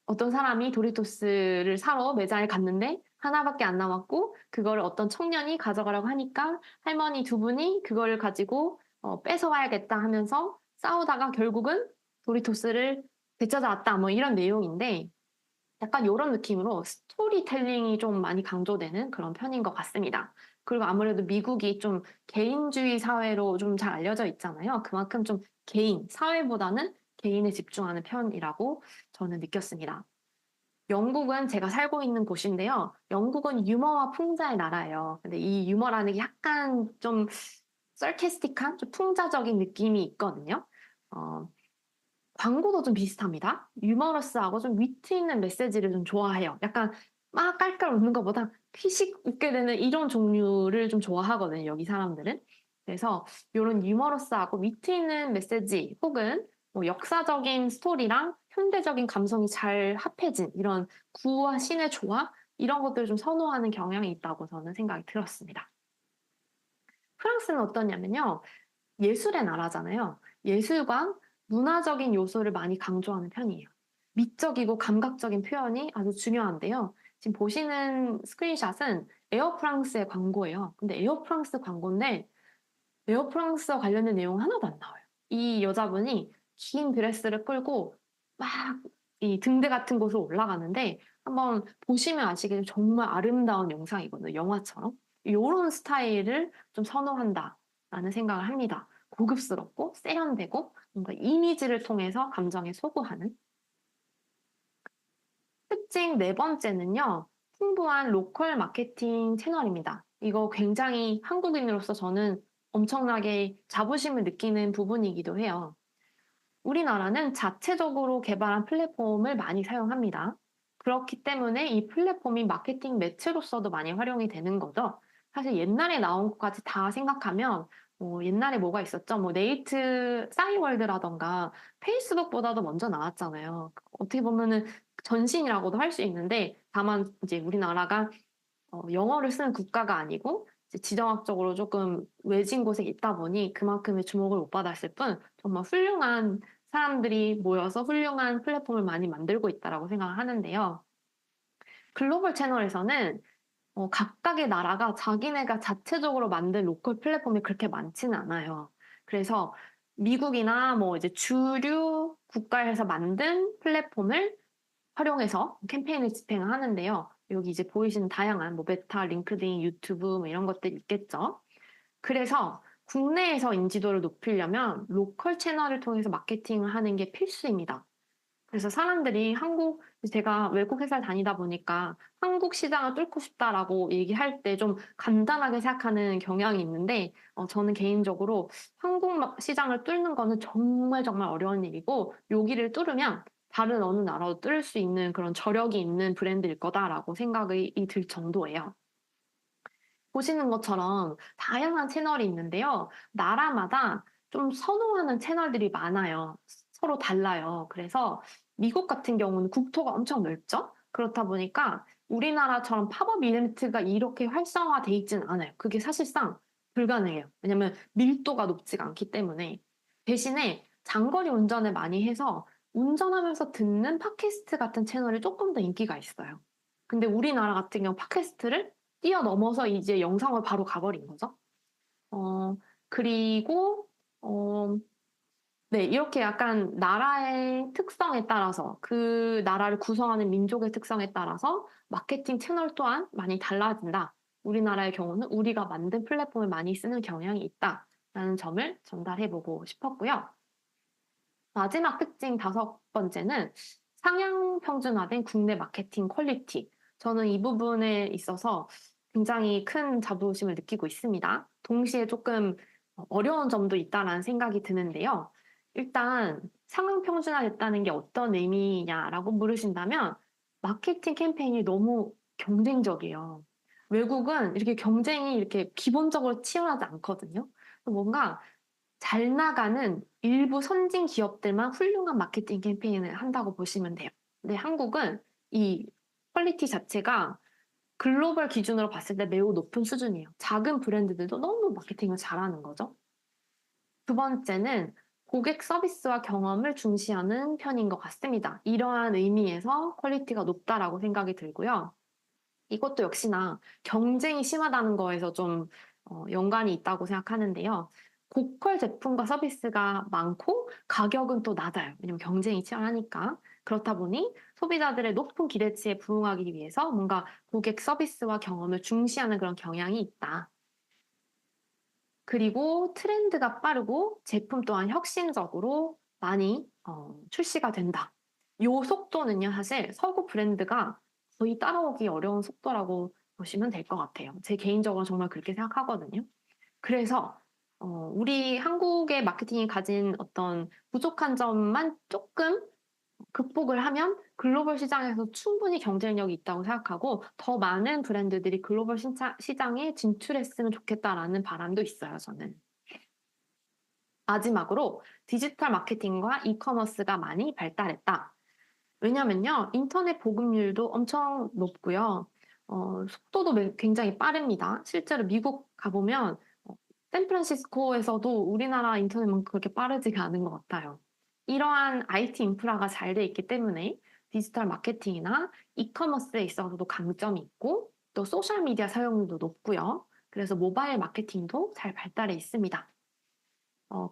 A: 어떤 사람이 도리토스를 사러 매장에 갔는데 하나밖에 안 남았고 그거를 어떤 청년이 가져가라고 하니까 할머니 두 분이 그거를 가지고 뺏어와야겠다 하면서 싸우다가 결국은 도리토스를 되찾아왔다 뭐 이런 내용인데 약간 이런 느낌으로 스토리텔링이 좀 많이 강조되는 그런 편인 것 같습니다. 그리고 아무래도 미국이 좀 개인주의 사회로 좀 잘 알려져 있잖아요. 그만큼 좀 개인, 사회보다는 개인에 집중하는 편이라고 저는 느꼈습니다. 영국은 제가 살고 있는 곳인데요. 영국은 유머와 풍자의 나라예요. 근데 이 유머라는 게 약간 좀 sarcastic한, 좀 풍자적인 느낌이 있거든요. 어, 광고도 좀 비슷합니다. 유머러스하고 좀 위트 있는 메시지를 좀 좋아해요. 약간 막 깔깔 웃는 것보다 피식 웃게 되는 이런 종류를 좀 좋아하거든요. 여기 사람들은. 그래서 이런 유머러스하고 위트 있는 메시지 혹은 뭐 역사적인 스토리랑 현대적인 감성이 잘 합해진 이런 구와 신의 조화 이런 것들을 좀 선호하는 경향이 있다고 저는 생각이 들었습니다. 프랑스는 어떠냐면요. 예술의 나라잖아요. 예술과 문화적인 요소를 많이 강조하는 편이에요. 미적이고 감각적인 표현이 아주 중요한데요. 지금 보시는 스크린샷은 에어프랑스의 광고예요. 근데 에어프랑스 광고인데 에어프랑스와 관련된 내용 하나도 안 나와요. 이 여자분이 긴 드레스를 끌고 막 이 등대 같은 곳으로 올라가는데 한번 보시면 아시겠지만 정말 아름다운 영상이거든요. 영화처럼. 이런 스타일을 좀 선호한다라는 생각을 합니다. 고급스럽고 세련되고 뭔가 이미지를 통해서 감정에 소구하는. 특징 네 번째는요. 풍부한 로컬 마케팅 채널입니다. 이거 굉장히 한국인으로서 저는 엄청나게 자부심을 느끼는 부분이기도 해요. 우리나라는 자체적으로 개발한 플랫폼을 많이 사용합니다. 그렇기 때문에 이 플랫폼이 마케팅 매체로서도 많이 활용이 되는 거죠. 사실 옛날에 나온 것까지 다 생각하면 옛날에 뭐가 있었죠? 뭐 네이트, 싸이월드라던가 페이스북보다도 먼저 나왔잖아요. 어떻게 보면은 전신이라고도 할 수 있는데 다만 이제 우리나라가 영어를 쓰는 국가가 아니고 이제 지정학적으로 조금 외진 곳에 있다 보니 그만큼의 주목을 못 받았을 뿐 정말 훌륭한 사람들이 모여서 훌륭한 플랫폼을 많이 만들고 있다라고 생각을 하는데요. 글로벌 채널에서는 각각의 나라가 자기네가 자체적으로 만든 로컬 플랫폼이 그렇게 많지는 않아요. 그래서 미국이나 뭐 이제 주류 국가에서 만든 플랫폼을 활용해서 캠페인을 집행하는데요. 여기 이제 보이시는 다양한 뭐 메타, 링크드인, 유튜브 뭐 이런 것들이 있겠죠. 그래서 국내에서 인지도를 높이려면 로컬 채널을 통해서 마케팅을 하는 게 필수입니다. 그래서 사람들이 제가 외국 회사를 다니다 보니까 한국 시장을 뚫고 싶다라고 얘기할 때 좀 간단하게 생각하는 경향이 있는데, 저는 개인적으로 한국 시장을 뚫는 거는 정말 정말 어려운 일이고, 여기를 뚫으면 다른 어느 나라도 뚫을 수 있는 그런 저력이 있는 브랜드일 거다라고 생각이 들 정도예요. 보시는 것처럼 다양한 채널이 있는데요. 나라마다 좀 선호하는 채널들이 많아요. 서로 달라요. 그래서 미국 같은 경우는 국토가 엄청 넓죠? 그렇다 보니까 우리나라처럼 팝업 이벤트가 이렇게 활성화돼 있지는 않아요. 그게 사실상 불가능해요. 왜냐면 밀도가 높지가 않기 때문에. 대신에 장거리 운전을 많이 해서 운전하면서 듣는 팟캐스트 같은 채널이 조금 더 인기가 있어요. 근데 우리나라 같은 경우 팟캐스트를 뛰어넘어서 이제 영상을 바로 가버린 거죠. 그리고, 네, 이렇게 약간 나라의 특성에 따라서 그 나라를 구성하는 민족의 특성에 따라서 마케팅 채널 또한 많이 달라진다. 우리나라의 경우는 우리가 만든 플랫폼을 많이 쓰는 경향이 있다라는 점을 전달해보고 싶었고요. 마지막 특징 다섯 번째는 상향 평준화된 국내 마케팅 퀄리티. 저는 이 부분에 있어서 굉장히 큰 자부심을 느끼고 있습니다. 동시에 조금 어려운 점도 있다라는 생각이 드는데요. 일단 상향 평준화됐다는 게 어떤 의미냐라고 물으신다면 마케팅 캠페인이 너무 경쟁적이에요. 외국은 이렇게 경쟁이 이렇게 기본적으로 치열하지 않거든요. 뭔가 잘 나가는 일부 선진 기업들만 훌륭한 마케팅 캠페인을 한다고 보시면 돼요. 근데 한국은 이 퀄리티 자체가 글로벌 기준으로 봤을 때 매우 높은 수준이에요. 작은 브랜드들도 너무 마케팅을 잘하는 거죠. 두 번째는 고객 서비스와 경험을 중시하는 편인 것 같습니다. 이러한 의미에서 퀄리티가 높다라고 생각이 들고요. 이것도 역시나 경쟁이 심하다는 거에서 좀 연관이 있다고 생각하는데요. 고퀄 제품과 서비스가 많고 가격은 또 낮아요. 왜냐면 경쟁이 치열하니까. 그렇다 보니 소비자들의 높은 기대치에 부응하기 위해서 뭔가 고객 서비스와 경험을 중시하는 그런 경향이 있다. 그리고 트렌드가 빠르고 제품 또한 혁신적으로 많이 출시가 된다. 요 속도는요, 사실 서구 브랜드가 거의 따라오기 어려운 속도라고 보시면 될 것 같아요. 제 개인적으로 정말 그렇게 생각하거든요. 그래서 우리 한국의 마케팅이 가진 어떤 부족한 점만 조금 극복을 하면 글로벌 시장에서 충분히 경쟁력이 있다고 생각하고 더 많은 브랜드들이 글로벌 시장에 진출했으면 좋겠다라는 바람도 있어요, 저는. 마지막으로 디지털 마케팅과 이커머스가 많이 발달했다. 왜냐면요, 인터넷 보급률도 엄청 높고요. 속도도 굉장히 빠릅니다. 실제로 미국 가보면 샌프란시스코에서도 우리나라 인터넷만큼 그렇게 빠르지가 않은 것 같아요. 이러한 IT 인프라가 잘 돼 있기 때문에 디지털 마케팅이나 이커머스에 있어서도 강점이 있고 또 소셜미디어 사용률도 높고요. 그래서 모바일 마케팅도 잘 발달해 있습니다.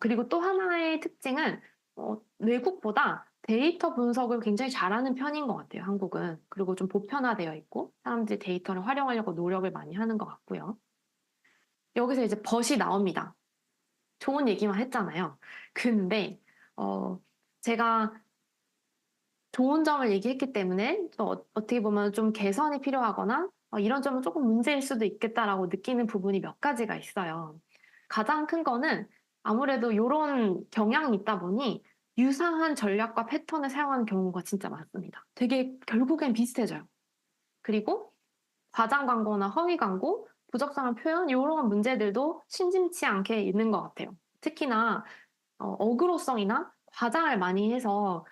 A: 그리고 또 하나의 특징은 외국보다 데이터 분석을 굉장히 잘하는 편인 것 같아요, 한국은. 그리고 좀 보편화되어 있고 사람들이 데이터를 활용하려고 노력을 많이 하는 것 같고요. 여기서 이제 벗이 나옵니다. 좋은 얘기만 했잖아요. 근데 제가 좋은 점을 얘기했기 때문에 또 어떻게 보면 좀 개선이 필요하거나 이런 점은 조금 문제일 수도 있겠다라고 느끼는 부분이 몇 가지가 있어요. 가장 큰 거는 아무래도 이런 경향이 있다 보니 유사한 전략과 패턴을 사용하는 경우가 진짜 많습니다. 되게 결국엔 비슷해져요. 그리고 과장 광고나 허위 광고, 부적절한 표현 이런 문제들도 심심치 않게 있는 것 같아요. 특히나 어그로성이나 과장을 많이 해서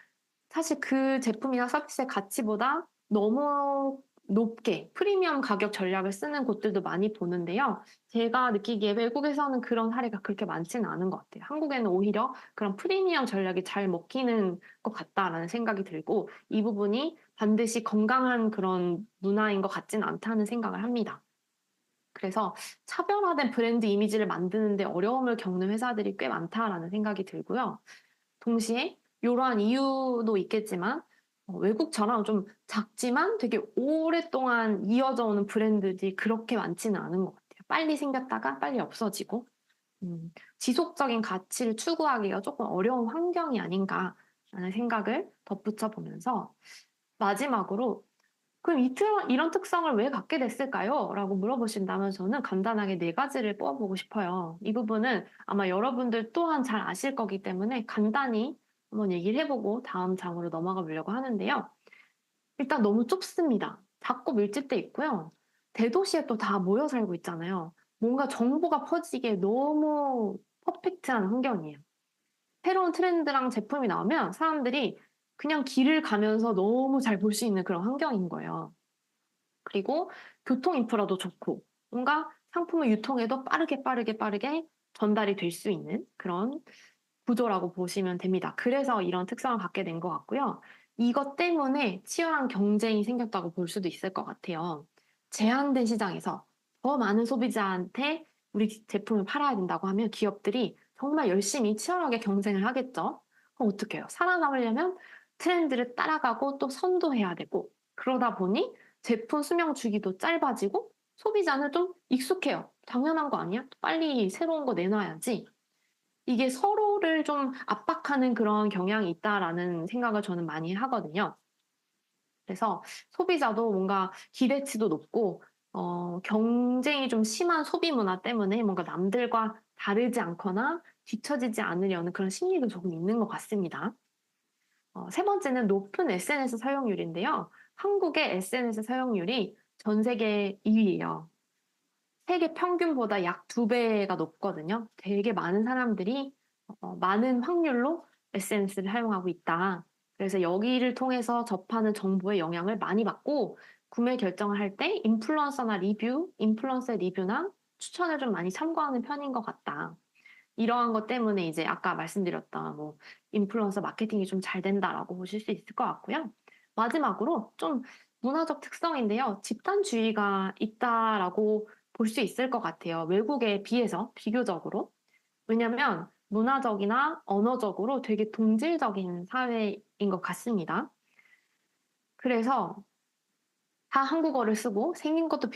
A: 사실 그 제품이나 서비스의 가치보다 너무 높게 프리미엄 가격 전략을 쓰는 곳들도 많이 보는데요. 제가 느끼기에 외국에서는 그런 사례가 그렇게 많지는 않은 것 같아요. 한국에는 오히려 그런 프리미엄 전략이 잘 먹히는 것 같다라는 생각이 들고 이 부분이 반드시 건강한 그런 문화인 것 같지는 않다는 생각을 합니다. 그래서 차별화된 브랜드 이미지를 만드는데 어려움을 겪는 회사들이 꽤 많다라는 생각이 들고요. 동시에 이러한 이유도 있겠지만 외국처럼 좀 작지만 되게 오랫동안 이어져 오는 브랜드들이 그렇게 많지는 않은 것 같아요. 빨리 생겼다가 빨리 없어지고 지속적인 가치를 추구하기가 조금 어려운 환경이 아닌가라는 생각을 덧붙여 보면서 마지막으로 그럼 이런 특성을 왜 갖게 됐을까요? 라고 물어보신다면 저는 간단하게 네 가지를 뽑아보고 싶어요. 이 부분은 아마 여러분들 또한 잘 아실 거기 때문에 간단히 한번 얘기를 해보고 다음 장으로 넘어가 보려고 하는데요. 일단 너무 좁습니다. 작고 밀집돼 있고요. 대도시에 또 다 모여 살고 있잖아요. 뭔가 정보가 퍼지기에 너무 퍼펙트한 환경이에요. 새로운 트렌드랑 제품이 나오면 사람들이 그냥 길을 가면서 너무 잘 볼 수 있는 그런 환경인 거예요. 그리고 교통 인프라도 좋고 뭔가 상품을 유통해도 빠르게 전달이 될 수 있는 그런 구조라고 보시면 됩니다. 그래서 이런 특성을 갖게 된 것 같고요. 이것 때문에 치열한 경쟁이 생겼다고 볼 수도 있을 것 같아요. 제한된 시장에서 더 많은 소비자한테 우리 제품을 팔아야 된다고 하면 기업들이 정말 열심히 치열하게 경쟁을 하겠죠. 그럼 어떡해요? 살아남으려면 트렌드를 따라가고 또 선도해야 되고 그러다 보니 제품 수명 주기도 짧아지고 소비자는 좀 익숙해요. 당연한 거 아니야? 빨리 새로운 거 내놔야지. 이게 서로를 좀 압박하는 그런 경향이 있다라는 생각을 저는 많이 하거든요. 그래서 소비자도 뭔가 기대치도 높고, 경쟁이 좀 심한 소비 문화 때문에 뭔가 남들과 다르지 않거나 뒤처지지 않으려는 그런 심리도 조금 있는 것 같습니다. 세 번째는 높은 SNS 사용률인데요. 한국의 SNS 사용률이 전 세계 2위예요. 세계 평균보다 약 2배가 높거든요. 되게 많은 사람들이 많은 확률로 SNS를 사용하고 있다. 그래서 여기를 통해서 접하는 정보의 영향을 많이 받고 구매 결정을 할 때 인플루언서 리뷰나 추천을 좀 많이 참고하는 편인 것 같다. 이러한 것 때문에 이제 아까 말씀드렸던 인플루언서 마케팅이 좀 잘 된다라고 보실 수 있을 것 같고요. 마지막으로 좀 문화적 특성인데요. 집단주의가 있다라고 볼 수 있을 것 같아요. 외국에 비해서 비교적으로. 왜냐면 문화적이나 언어적으로 되게 동질적인 사회인 것 같습니다. 그래서 다 한국어를 쓰고 생긴 것도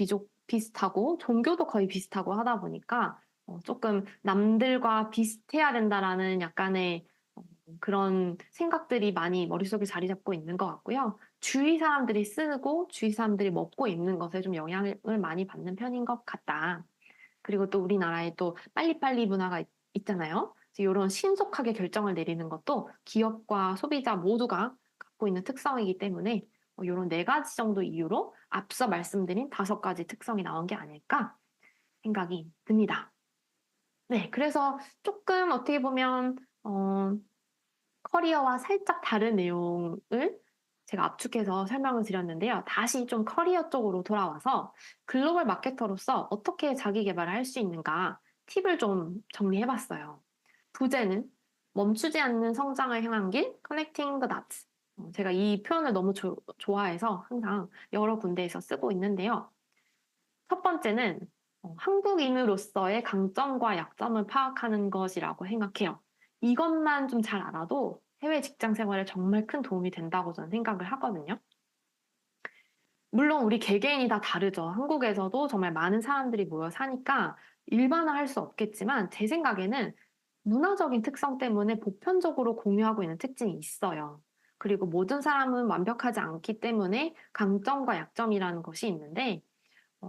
A: 비슷하고 종교도 거의 비슷하고 하다 보니까 조금 남들과 비슷해야 된다라는 약간의 그런 생각들이 많이 머릿속에 자리 잡고 있는 것 같고요. 주위 사람들이 쓰고 주위 사람들이 먹고 입는 것에 좀 영향을 많이 받는 편인 것 같다. 그리고 또 우리나라에 또 빨리빨리 문화가 있잖아요. 이런 신속하게 결정을 내리는 것도 기업과 소비자 모두가 갖고 있는 특성이기 때문에 이런 네 가지 정도 이유로 앞서 말씀드린 5가지 특성이 나온 게 아닐까 생각이 듭니다. 네, 그래서 조금 어떻게 보면 커리어와 살짝 다른 내용을 제가 압축해서 설명을 드렸는데요. 다시 좀 커리어 쪽으로 돌아와서 글로벌 마케터로서 어떻게 자기 개발을 할 수 있는가 팁을 좀 정리해 봤어요. 부제는 멈추지 않는 성장을 향한 길, Connecting the Dots. 제가 이 표현을 너무 좋아해서 항상 여러 군데에서 쓰고 있는데요. 첫 번째는 한국인으로서의 강점과 약점을 파악하는 것이라고 생각해요. 이것만 좀 잘 알아도 해외 직장 생활에 정말 큰 도움이 된다고 저는 생각을 하거든요. 물론 우리 개개인이 다 다르죠. 한국에서도 정말 많은 사람들이 모여 사니까 일반화할 수 없겠지만 제 생각에는 문화적인 특성 때문에 보편적으로 공유하고 있는 특징이 있어요. 그리고 모든 사람은 완벽하지 않기 때문에 강점과 약점이라는 것이 있는데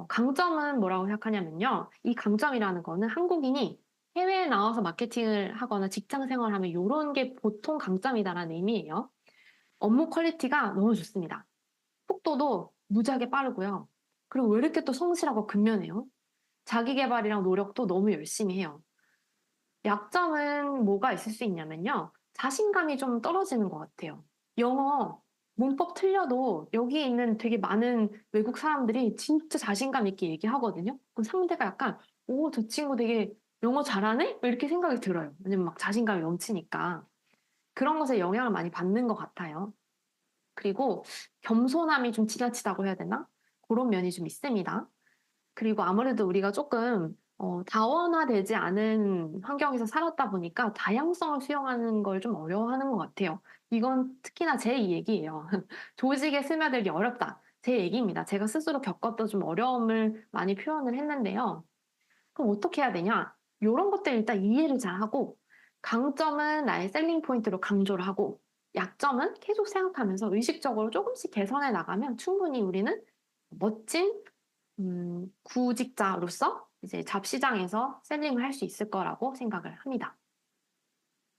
A: 강점은 뭐라고 생각하냐면요. 이 강점이라는 거는 한국인이 해외에 나와서 마케팅을 하거나 직장 생활하면 이런 게 보통 강점이다라는 의미예요. 업무 퀄리티가 너무 좋습니다. 속도도 무지하게 빠르고요. 그리고 왜 이렇게 또 성실하고 근면해요? 자기 개발이랑 노력도 너무 열심히 해요. 약점은 뭐가 있을 수 있냐면요. 자신감이 좀 떨어지는 것 같아요. 영어 문법 틀려도 여기 있는 되게 많은 외국 사람들이 진짜 자신감 있게 얘기하거든요. 그럼 상대가 약간 오, 저 친구 되게 영어 잘하네? 이렇게 생각이 들어요. 왜냐면 막 자신감이 넘치니까. 그런 것에 영향을 많이 받는 것 같아요. 그리고 겸손함이 좀 지나치다고 해야 되나? 그런 면이 좀 있습니다. 그리고 아무래도 우리가 조금 다원화되지 않은 환경에서 살았다 보니까 다양성을 수용하는 걸 좀 어려워하는 것 같아요. 이건 특히나 제 얘기예요. 조직에 스며들기 어렵다. 제 얘기입니다. 제가 스스로 겪었던 좀 어려움을 많이 표현을 했는데요. 그럼 어떻게 해야 되냐? 이런 것들 일단 이해를 잘 하고 강점은 나의 셀링 포인트로 강조를 하고 약점은 계속 생각하면서 의식적으로 조금씩 개선해 나가면 충분히 우리는 멋진 구직자로서 이제 잡시장에서 셀링을 할 수 있을 거라고 생각을 합니다.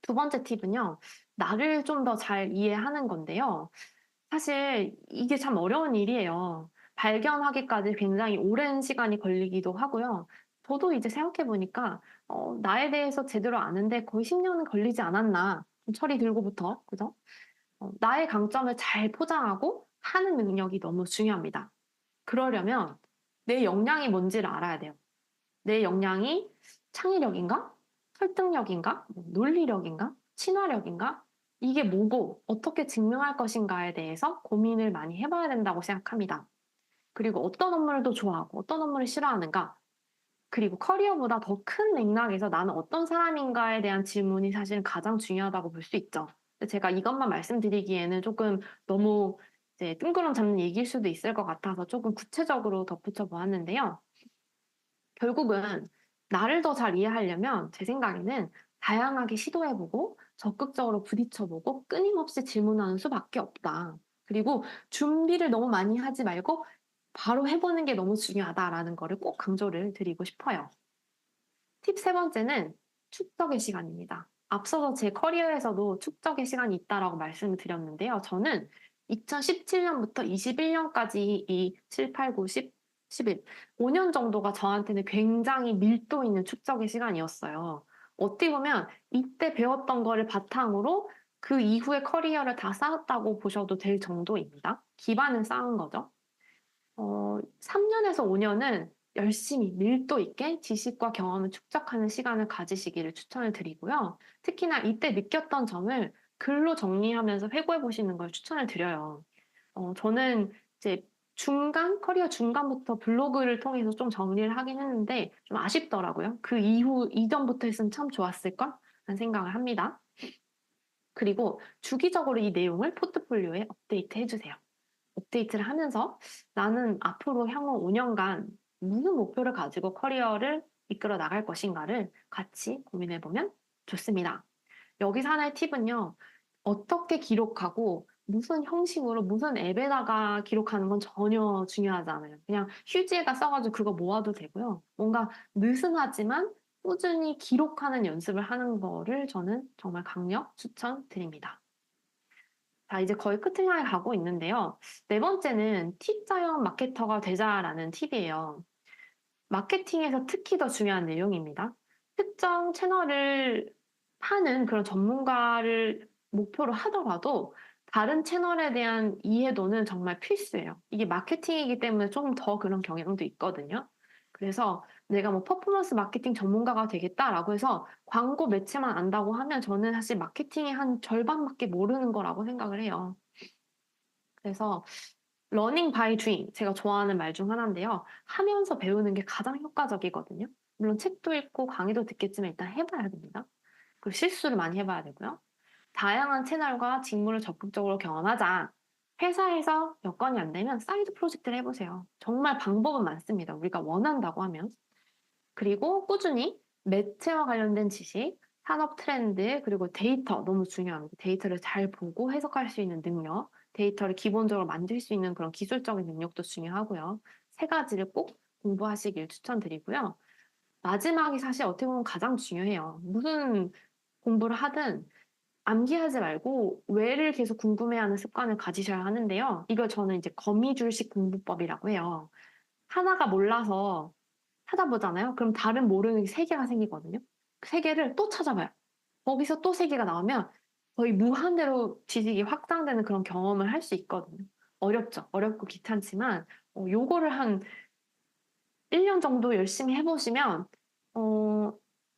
A: 두 번째 팁은요, 나를 좀 더 잘 이해하는 건데요. 사실 이게 참 어려운 일이에요. 발견하기까지 굉장히 오랜 시간이 걸리기도 하고요. 저도 이제 생각해보니까, 나에 대해서 제대로 아는데 거의 10년은 걸리지 않았나. 철이 들고부터, 그죠? 나의 강점을 잘 포장하고 하는 능력이 너무 중요합니다. 그러려면 내 역량이 뭔지를 알아야 돼요. 내 역량이 창의력인가? 설득력인가? 논리력인가? 친화력인가? 이게 뭐고 어떻게 증명할 것인가에 대해서 고민을 많이 해봐야 된다고 생각합니다. 그리고 어떤 업무를 더 좋아하고 어떤 업무를 싫어하는가? 그리고 커리어보다 더 큰 맥락에서 나는 어떤 사람인가에 대한 질문이 사실 가장 중요하다고 볼 수 있죠. 제가 이것만 말씀드리기에는 조금 너무 이제 뜬구름 잡는 얘기일 수도 있을 것 같아서 조금 구체적으로 덧붙여 보았는데요. 결국은 나를 더 잘 이해하려면 제 생각에는 다양하게 시도해보고 적극적으로 부딪혀보고 끊임없이 질문하는 수밖에 없다. 그리고 준비를 너무 많이 하지 말고 바로 해보는 게 너무 중요하다라는 거를 꼭 강조를 드리고 싶어요. 팁 세 번째는 축적의 시간입니다. 앞서서 제 커리어에서도 축적의 시간이 있다라고 말씀을 드렸는데요. 저는 2017년부터 21년까지 이 7, 8, 9, 10, 11, 5년 정도가 저한테는 굉장히 밀도 있는 축적의 시간이었어요. 어떻게 보면 이때 배웠던 거를 바탕으로 그 이후의 커리어를 다 쌓았다고 보셔도 될 정도입니다. 기반을 쌓은 거죠. 3년에서 5년은 열심히 밀도 있게 지식과 경험을 축적하는 시간을 가지시기를 추천을 드리고요. 특히나 이때 느꼈던 점을 글로 정리하면서 회고해 보시는 걸 추천을 드려요. 저는 이제 커리어 중간부터 블로그를 통해서 좀 정리를 하긴 했는데 좀 아쉽더라고요. 그 이전부터 했으면 참 좋았을걸? 라는 생각을 합니다. 그리고 주기적으로 이 내용을 포트폴리오에 업데이트 해주세요. 업데이트를 하면서 나는 앞으로 향후 5년간 무슨 목표를 가지고 커리어를 이끌어 나갈 것인가를 같이 고민해보면 좋습니다. 여기서 하나의 팁은요. 어떻게 기록하고 무슨 형식으로 무슨 앱에다가 기록하는 건 전혀 중요하지 않아요. 그냥 휴지에다 써가지고 그거 모아도 되고요. 뭔가 느슨하지만 꾸준히 기록하는 연습을 하는 거를 저는 정말 강력 추천드립니다. 자, 이제 거의 끝을 향해 가고 있는데요. 네 번째는 T자형 마케터가 되자라는 팁이에요. 마케팅에서 특히 더 중요한 내용입니다. 특정 채널을 파는 그런 전문가를 목표로 하더라도 다른 채널에 대한 이해도는 정말 필수예요. 이게 마케팅이기 때문에 조금 더 그런 경향도 있거든요. 그래서 내가 뭐 퍼포먼스 마케팅 전문가가 되겠다라고 해서 광고 매체만 안다고 하면 저는 사실 마케팅의 한 절반밖에 모르는 거라고 생각을 해요. 그래서 러닝 바이 doing 제가 좋아하는 말 중 하나인데요. 하면서 배우는 게 가장 효과적이거든요. 물론 책도 읽고 강의도 듣겠지만 일단 해봐야 됩니다. 그리고 실수를 많이 해봐야 되고요. 다양한 채널과 직무를 적극적으로 경험하자. 회사에서 여건이 안 되면 사이드 프로젝트를 해보세요. 정말 방법은 많습니다. 우리가 원한다고 하면. 그리고 꾸준히 매체와 관련된 지식, 산업 트렌드, 그리고 데이터 너무 중요합니다. 데이터를 잘 보고 해석할 수 있는 능력, 데이터를 기본적으로 만들 수 있는 그런 기술적인 능력도 중요하고요. 세 가지를 꼭 공부하시길 추천드리고요. 마지막이 사실 어떻게 보면 가장 중요해요. 무슨 공부를 하든 암기하지 말고 왜를 계속 궁금해하는 습관을 가지셔야 하는데요. 이걸 저는 이제 거미줄식 공부법이라고 해요. 하나가 몰라서 찾아보잖아요. 그럼 다른 모르는 게 세 개가 생기거든요. 그 세 개를 또 찾아봐요. 거기서 또 세 개가 나오면 거의 무한대로 지식이 확장되는 그런 경험을 할 수 있거든요. 어렵죠. 어렵고 귀찮지만 요거를 한 1년 정도 열심히 해보시면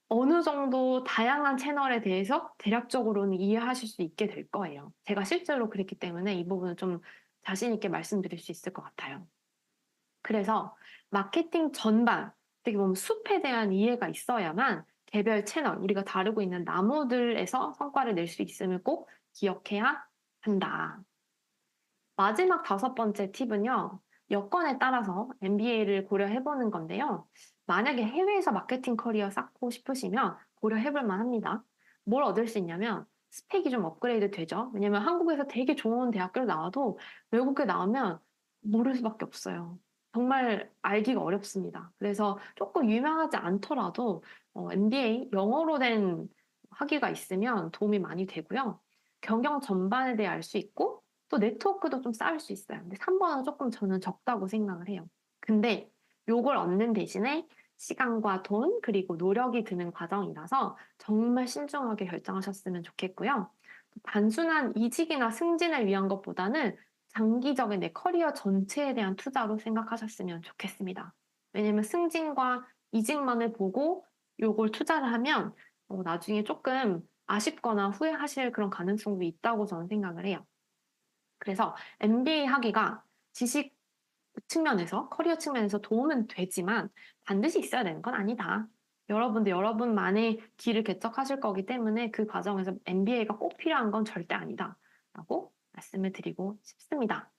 A: 어느 정도 다양한 채널에 대해서 대략적으로는 이해하실 수 있게 될 거예요. 제가 실제로 그랬기 때문에 이 부분은 좀 자신 있게 말씀드릴 수 있을 것 같아요. 그래서 마케팅 전반, 어떻게 보면 숲에 대한 이해가 있어야만 개별 채널, 우리가 다루고 있는 나무들에서 성과를 낼 수 있음을 꼭 기억해야 한다. 마지막 다섯 번째 팁은요. 여건에 따라서 MBA를 고려해보는 건데요. 만약에 해외에서 마케팅 커리어 쌓고 싶으시면 고려해볼 만합니다. 뭘 얻을 수 있냐면 스펙이 좀 업그레이드 되죠. 왜냐면 한국에서 되게 좋은 대학교를 나와도 외국에 나오면 모를 수밖에 없어요. 정말 알기가 어렵습니다. 그래서 조금 유명하지 않더라도 MBA 영어로 된 학위가 있으면 도움이 많이 되고요. 경영 전반에 대해 알 수 있고 또 네트워크도 좀 쌓을 수 있어요. 근데 3번은 조금 저는 적다고 생각을 해요. 근데 요걸 얻는 대신에 시간과 돈 그리고 노력이 드는 과정이라서 정말 신중하게 결정하셨으면 좋겠고요. 단순한 이직이나 승진을 위한 것보다는 장기적인 내 커리어 전체에 대한 투자로 생각하셨으면 좋겠습니다. 왜냐면 승진과 이직만을 보고 요걸 투자를 하면 나중에 조금 아쉽거나 후회하실 그런 가능성도 있다고 저는 생각을 해요. 그래서 MBA 학위가 지식 측면에서, 커리어 측면에서 도움은 되지만 반드시 있어야 되는 건 아니다. 여러분도 여러분만의 길을 개척하실 거기 때문에 그 과정에서 MBA가 꼭 필요한 건 절대 아니다. 라고 말씀을 드리고 싶습니다.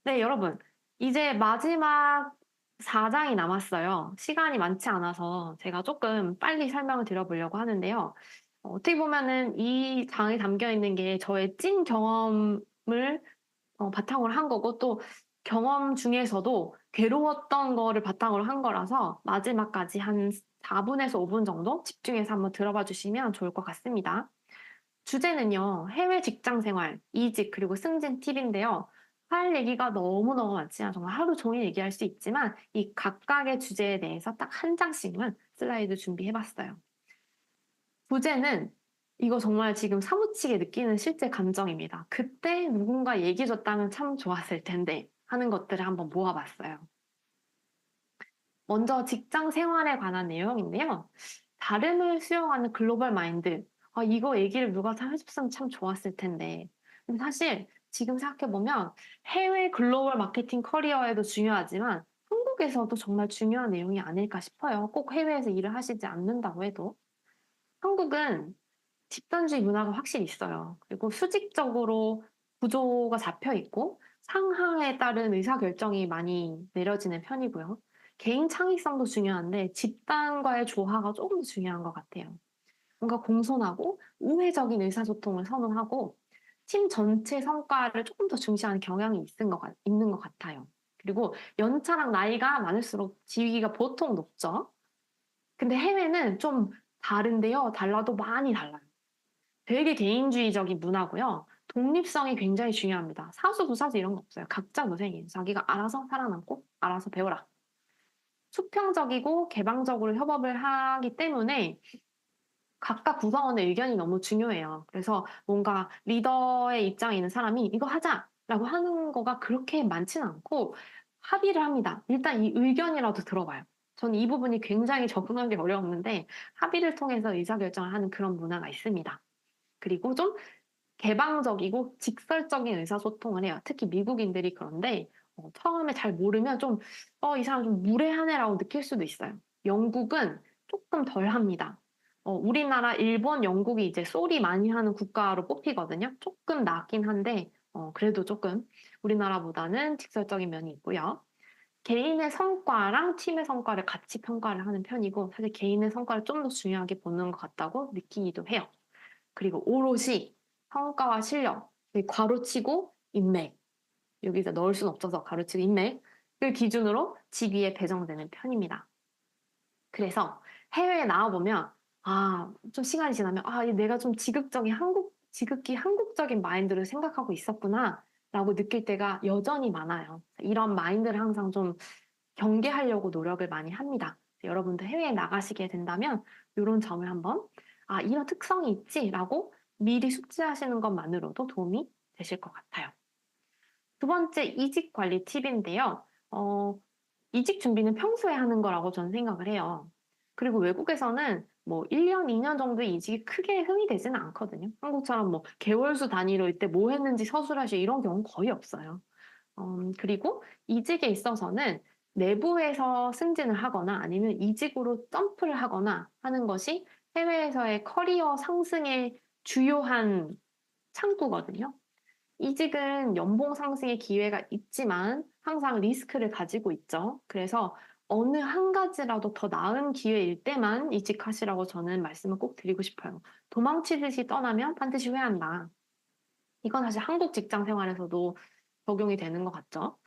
A: 네, 여러분. 이제 마지막 4장이 남았어요. 시간이 많지 않아서 제가 조금 빨리 설명을 드려보려고 하는데요. 어떻게 보면은 이 장에 담겨 있는 게 저의 찐 경험을 바탕으로 한 거고 또 경험 중에서도 괴로웠던 거를 바탕으로 한 거라서 마지막까지 한 4분에서 5분 정도 집중해서 한번 들어봐 주시면 좋을 것 같습니다. 주제는요, 해외 직장 생활, 이직, 그리고 승진 팁인데요. 할 얘기가 너무너무 많지만 정말 하루 종일 얘기할 수 있지만 이 각각의 주제에 대해서 딱 한 장씩만 슬라이드 준비해 봤어요. 부제는 이거 정말 지금 사무치게 느끼는 실제 감정입니다. 그때 누군가 얘기해줬다면 참 좋았을 텐데 하는 것들을 한번 모아봤어요. 먼저 직장 생활에 관한 내용인데요. 다름을 수용하는 글로벌 마인드. 이거 얘기를 누가 참 해줬으면 참 좋았을 텐데. 근데 사실 지금 생각해보면 해외 글로벌 마케팅 커리어에도 중요하지만 한국에서도 정말 중요한 내용이 아닐까 싶어요. 꼭 해외에서 일을 하시지 않는다고 해도. 한국은 집단주의 문화가 확실히 있어요. 그리고 수직적으로 구조가 잡혀 있고 상하에 따른 의사결정이 많이 내려지는 편이고요. 개인 창의성도 중요한데 집단과의 조화가 조금 더 중요한 것 같아요. 뭔가 공손하고 우회적인 의사소통을 선호하고 팀 전체 성과를 조금 더 중시하는 경향이 있는 것 같아요. 그리고 연차랑 나이가 많을수록 지위가 보통 높죠. 근데 해외는 좀 다른데요. 달라도 많이 달라요. 되게 개인주의적인 문화고요. 독립성이 굉장히 중요합니다. 사수, 부사수 이런 거 없어요. 각자 고생이에요. 자기가 알아서 살아남고 알아서 배워라. 수평적이고 개방적으로 협업을 하기 때문에 각각 구성원의 의견이 너무 중요해요. 그래서 뭔가 리더의 입장에 있는 사람이 이거 하자라고 하는 거가 그렇게 많지는 않고 합의를 합니다. 일단 이 의견이라도 들어봐요. 저는 이 부분이 굉장히 적응하기 어려웠는데 합의를 통해서 의사결정을 하는 그런 문화가 있습니다. 그리고 좀 개방적이고 직설적인 의사소통을 해요. 특히 미국인들이 그런데 처음에 잘 모르면 좀 이 사람 좀 무례하네라고 느낄 수도 있어요. 영국은 조금 덜 합니다. 우리나라, 일본, 영국이 이제 쏘리 많이 하는 국가로 뽑히거든요. 조금 낫긴 한데 그래도 조금 우리나라보다는 직설적인 면이 있고요. 개인의 성과랑 팀의 성과를 같이 평가를 하는 편이고 사실 개인의 성과를 좀 더 중요하게 보는 것 같다고 느끼기도 해요. 그리고 오롯이 성과와 실력, 괄호치고 인맥, 여기서 넣을 수는 없어서 괄호치고 인맥을 기준으로 직위에 배정되는 편입니다. 그래서 해외에 나와보면 좀 시간이 지나면 내가 좀 지극히 한국적인 마인드를 생각하고 있었구나 라고 느낄 때가 여전히 많아요. 이런 마인드를 항상 좀 경계하려고 노력을 많이 합니다. 여러분도 해외에 나가시게 된다면 이런 점을 한번 이런 특성이 있지라고 미리 숙지하시는 것만으로도 도움이 되실 것 같아요. 두 번째 이직 관리 팁인데요. 이직 준비는 평소에 하는 거라고 저는 생각을 해요. 그리고 외국에서는 뭐 1년, 2년 정도의 이직이 크게 흥이 되지는 않거든요. 한국처럼 뭐 개월수 단위로 이때 뭐 했는지 서술하시 이런 경우는 거의 없어요. 그리고 이직에 있어서는 내부에서 승진을 하거나 아니면 이직으로 점프를 하거나 하는 것이 해외에서의 커리어 상승의 주요한 창구거든요. 이직은 연봉 상승의 기회가 있지만 항상 리스크를 가지고 있죠. 그래서 어느 한 가지라도 더 나은 기회일 때만 이직하시라고 저는 말씀을 꼭 드리고 싶어요. 도망치듯이 떠나면 반드시 후회한다. 이건 사실 한국 직장 생활에서도 적용이 되는 것 같죠.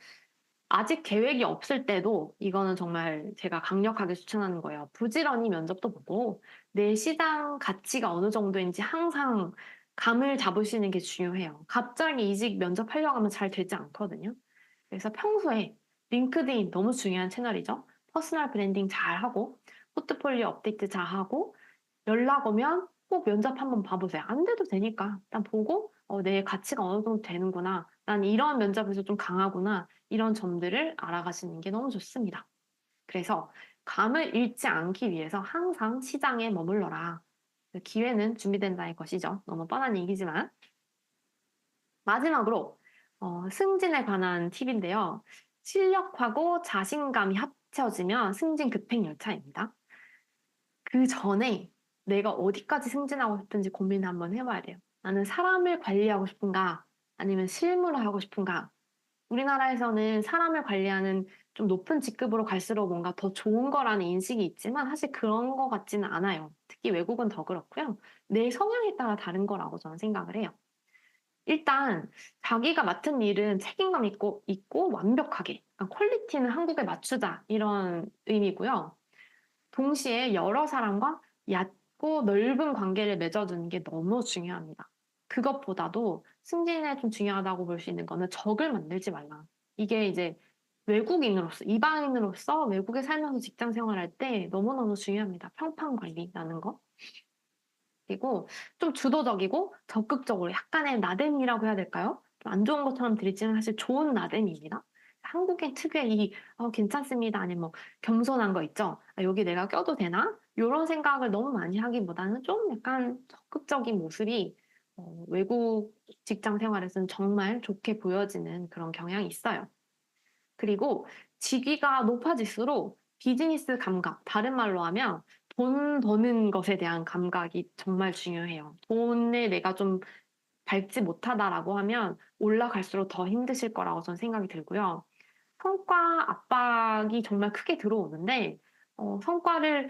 A: 아직 계획이 없을 때도 이거는 정말 제가 강력하게 추천하는 거예요. 부지런히 면접도 보고 내 시장 가치가 어느 정도인지 항상 감을 잡으시는 게 중요해요. 갑자기 이직 면접하려고 하면 잘 되지 않거든요. 그래서 평소에 링크드인 너무 중요한 채널이죠. 퍼스널 브랜딩 잘하고 포트폴리오 업데이트 잘하고 연락 오면 꼭 면접 한번 봐보세요. 안 돼도 되니까 일단 보고 내 가치가 어느 정도 되는구나. 난 이런 면접에서 좀 강하구나. 이런 점들을 알아가시는 게 너무 좋습니다. 그래서 감을 잃지 않기 위해서 항상 시장에 머물러라. 기회는 준비된다는 것이죠. 너무 뻔한 얘기지만. 마지막으로 승진에 관한 팁인데요. 실력하고 자신감이 합쳐지면 승진 급행 열차입니다. 그 전에 내가 어디까지 승진하고 싶은지 고민을 한번 해봐야 돼요. 나는 사람을 관리하고 싶은가? 아니면 실무를 하고 싶은가? 우리나라에서는 사람을 관리하는 좀 높은 직급으로 갈수록 뭔가 더 좋은 거라는 인식이 있지만 사실 그런 거 같지는 않아요. 특히 외국은 더 그렇고요. 내 성향에 따라 다른 거라고 저는 생각을 해요. 일단 자기가 맡은 일은 책임감 있고 완벽하게 그러니까 퀄리티는 한국에 맞추자 이런 의미고요. 동시에 여러 사람과 얕고 넓은 관계를 맺어두는 게 너무 중요합니다. 그것보다도 승진에 좀 중요하다고 볼 수 있는 거는 적을 만들지 말라. 이게 이제 외국인으로서, 이방인으로서 외국에 살면서 직장 생활할 때 너무너무 중요합니다. 평판 관리라는 거. 그리고 좀 주도적이고 적극적으로 약간의 나댐이라고 해야 될까요? 안 좋은 것처럼 들리지만 사실 좋은 나댐입니다. 한국인 특유의 괜찮습니다. 아니면 뭐 겸손한 거 있죠. 여기 내가 껴도 되나? 이런 생각을 너무 많이 하기보다는 좀 약간 적극적인 모습이 외국 직장 생활에서는 정말 좋게 보여지는 그런 경향이 있어요. 그리고 직위가 높아질수록 비즈니스 감각, 다른 말로 하면 돈 버는 것에 대한 감각이 정말 중요해요. 돈을 내가 좀 밟지 못하다라고 하면 올라갈수록 더 힘드실 거라고 저는 생각이 들고요. 성과 압박이 정말 크게 들어오는데, 성과를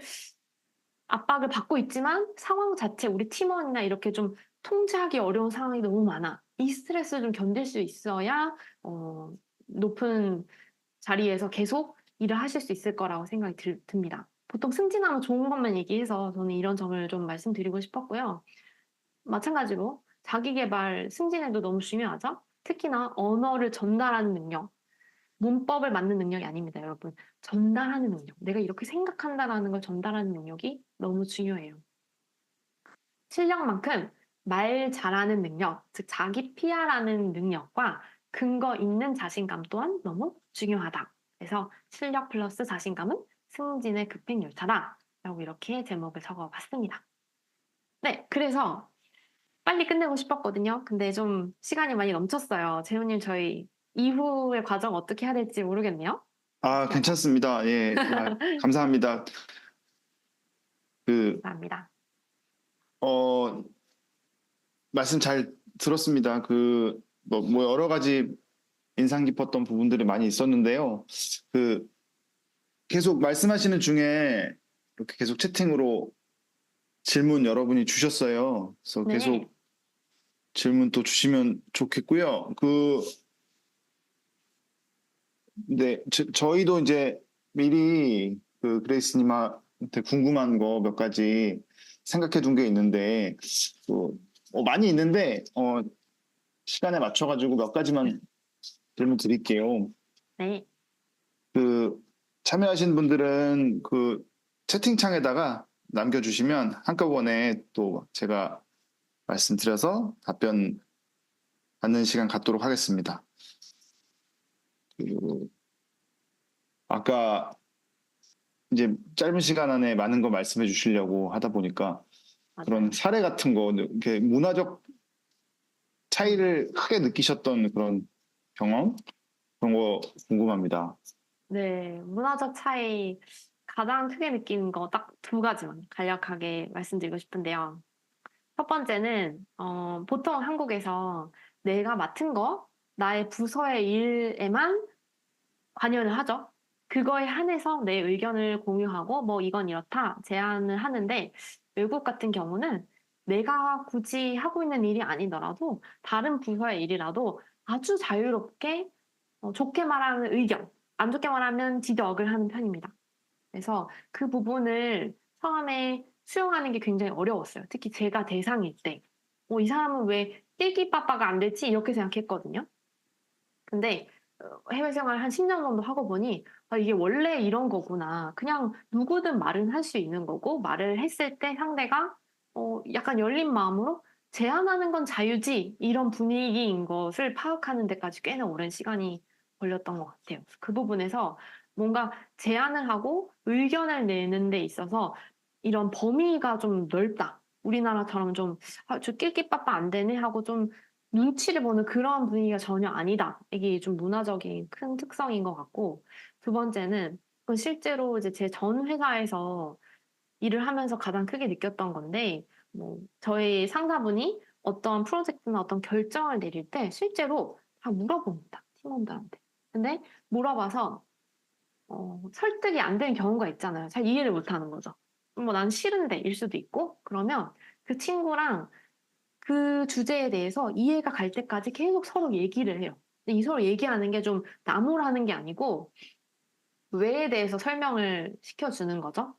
A: 압박을 받고 있지만 상황 자체 우리 팀원이나 이렇게 좀 통제하기 어려운 상황이 너무 많아. 이 스트레스를 좀 견딜 수 있어야 높은 자리에서 계속 일을 하실 수 있을 거라고 생각이 듭니다. 보통 승진하면 좋은 것만 얘기해서 저는 이런 점을 좀 말씀드리고 싶었고요. 마찬가지로 자기 개발 승진에도 너무 중요하죠. 특히나 언어를 전달하는 능력, 문법을 맞는 능력이 아닙니다, 여러분. 전달하는 능력. 내가 이렇게 생각한다라는 걸 전달하는 능력이 너무 중요해요. 실력만큼 말 잘하는 능력, 즉 자기 PR하는 능력과 근거 있는 자신감 또한 너무 중요하다. 그래서 실력 플러스 자신감은 승진의 급행열차다. 라고 이렇게 제목을 적어봤습니다. 네, 그래서 빨리 끝내고 싶었거든요. 근데 좀 시간이 많이 넘쳤어요. 재훈님, 저희 이후의 과정 어떻게 해야 될지 모르겠네요.
C: 괜찮습니다. 예, 감사합니다. 그,
A: 감사합니다.
C: 어, 말씀 잘 들었습니다. 뭐 여러 가지 인상 깊었던 부분들이 많이 있었는데요. 그, 계속 말씀하시는 중에 이렇게 계속 채팅으로 질문 여러분이 주셨어요. 그래서
A: 네.
C: 계속 질문 또 주시면 좋겠고요. 네, 저희도 이제 미리 그레이스님한테 궁금한 거 몇 가지 생각해 둔 게 있는데, 많이 있는데, 시간에 맞춰가지고 몇 가지만 질문 드릴게요.
A: 네.
C: 참여하신 분들은 채팅창에다가 남겨주시면 한꺼번에 또 제가 말씀드려서 답변 받는 시간 갖도록 하겠습니다. 아까 이제 짧은 시간 안에 많은 거 말씀해 주시려고 하다 보니까
A: 맞아요.
C: 그런 사례 같은 거, 이렇게 문화적 차이를 크게 느끼셨던 그런 경험? 그런 거 궁금합니다.
A: 네, 문화적 차이 가장 크게 느끼는 거 딱 두 가지만 간략하게 말씀드리고 싶은데요. 첫 번째는 보통 한국에서 내가 맡은 거, 나의 부서의 일에만 관여를 하죠. 그거에 한해서 내 의견을 공유하고 뭐 이건 이렇다 제안을 하는데 외국 같은 경우는 내가 굳이 하고 있는 일이 아니더라도 다른 부서의 일이라도 아주 자유롭게 좋게 말하면 의견, 안 좋게 말하면 지적을 하는 편입니다. 그래서 그 부분을 처음에 수용하는 게 굉장히 어려웠어요. 특히 제가 대상일 때. 이 사람은 왜 낄끼빠빠가 안 되지? 이렇게 생각했거든요. 근데 해외 생활 한 10년 정도 하고 보니 이게 원래 이런 거구나. 그냥 누구든 말은 할 수 있는 거고 말을 했을 때 상대가 약간 열린 마음으로 제안하는 건 자유지 이런 분위기인 것을 파악하는 데까지 꽤나 오랜 시간이 걸렸던 것 같아요. 그 부분에서 뭔가 제안을 하고 의견을 내는 데 있어서 이런 범위가 좀 넓다. 우리나라처럼 좀 저 낄끼빠빠 안 되네 하고 좀 눈치를 보는 그런 분위기가 전혀 아니다. 이게 좀 문화적인 큰 특성인 것 같고, 두 번째는 그건 실제로 이제 제 전 회사에서 일을 하면서 가장 크게 느꼈던 건데, 뭐, 저희 상사분이 어떤 프로젝트나 어떤 결정을 내릴 때 실제로 다 물어봅니다. 팀원들한테. 근데 물어봐서, 설득이 안 되는 경우가 있잖아요. 잘 이해를 못 하는 거죠. 뭐, 난 싫은데 일 수도 있고, 그러면 그 친구랑 그 주제에 대해서 이해가 갈 때까지 계속 서로 얘기를 해요. 근데 이 서로 얘기하는 게 좀 나무라는 게 아니고 왜에 대해서 설명을 시켜주는 거죠.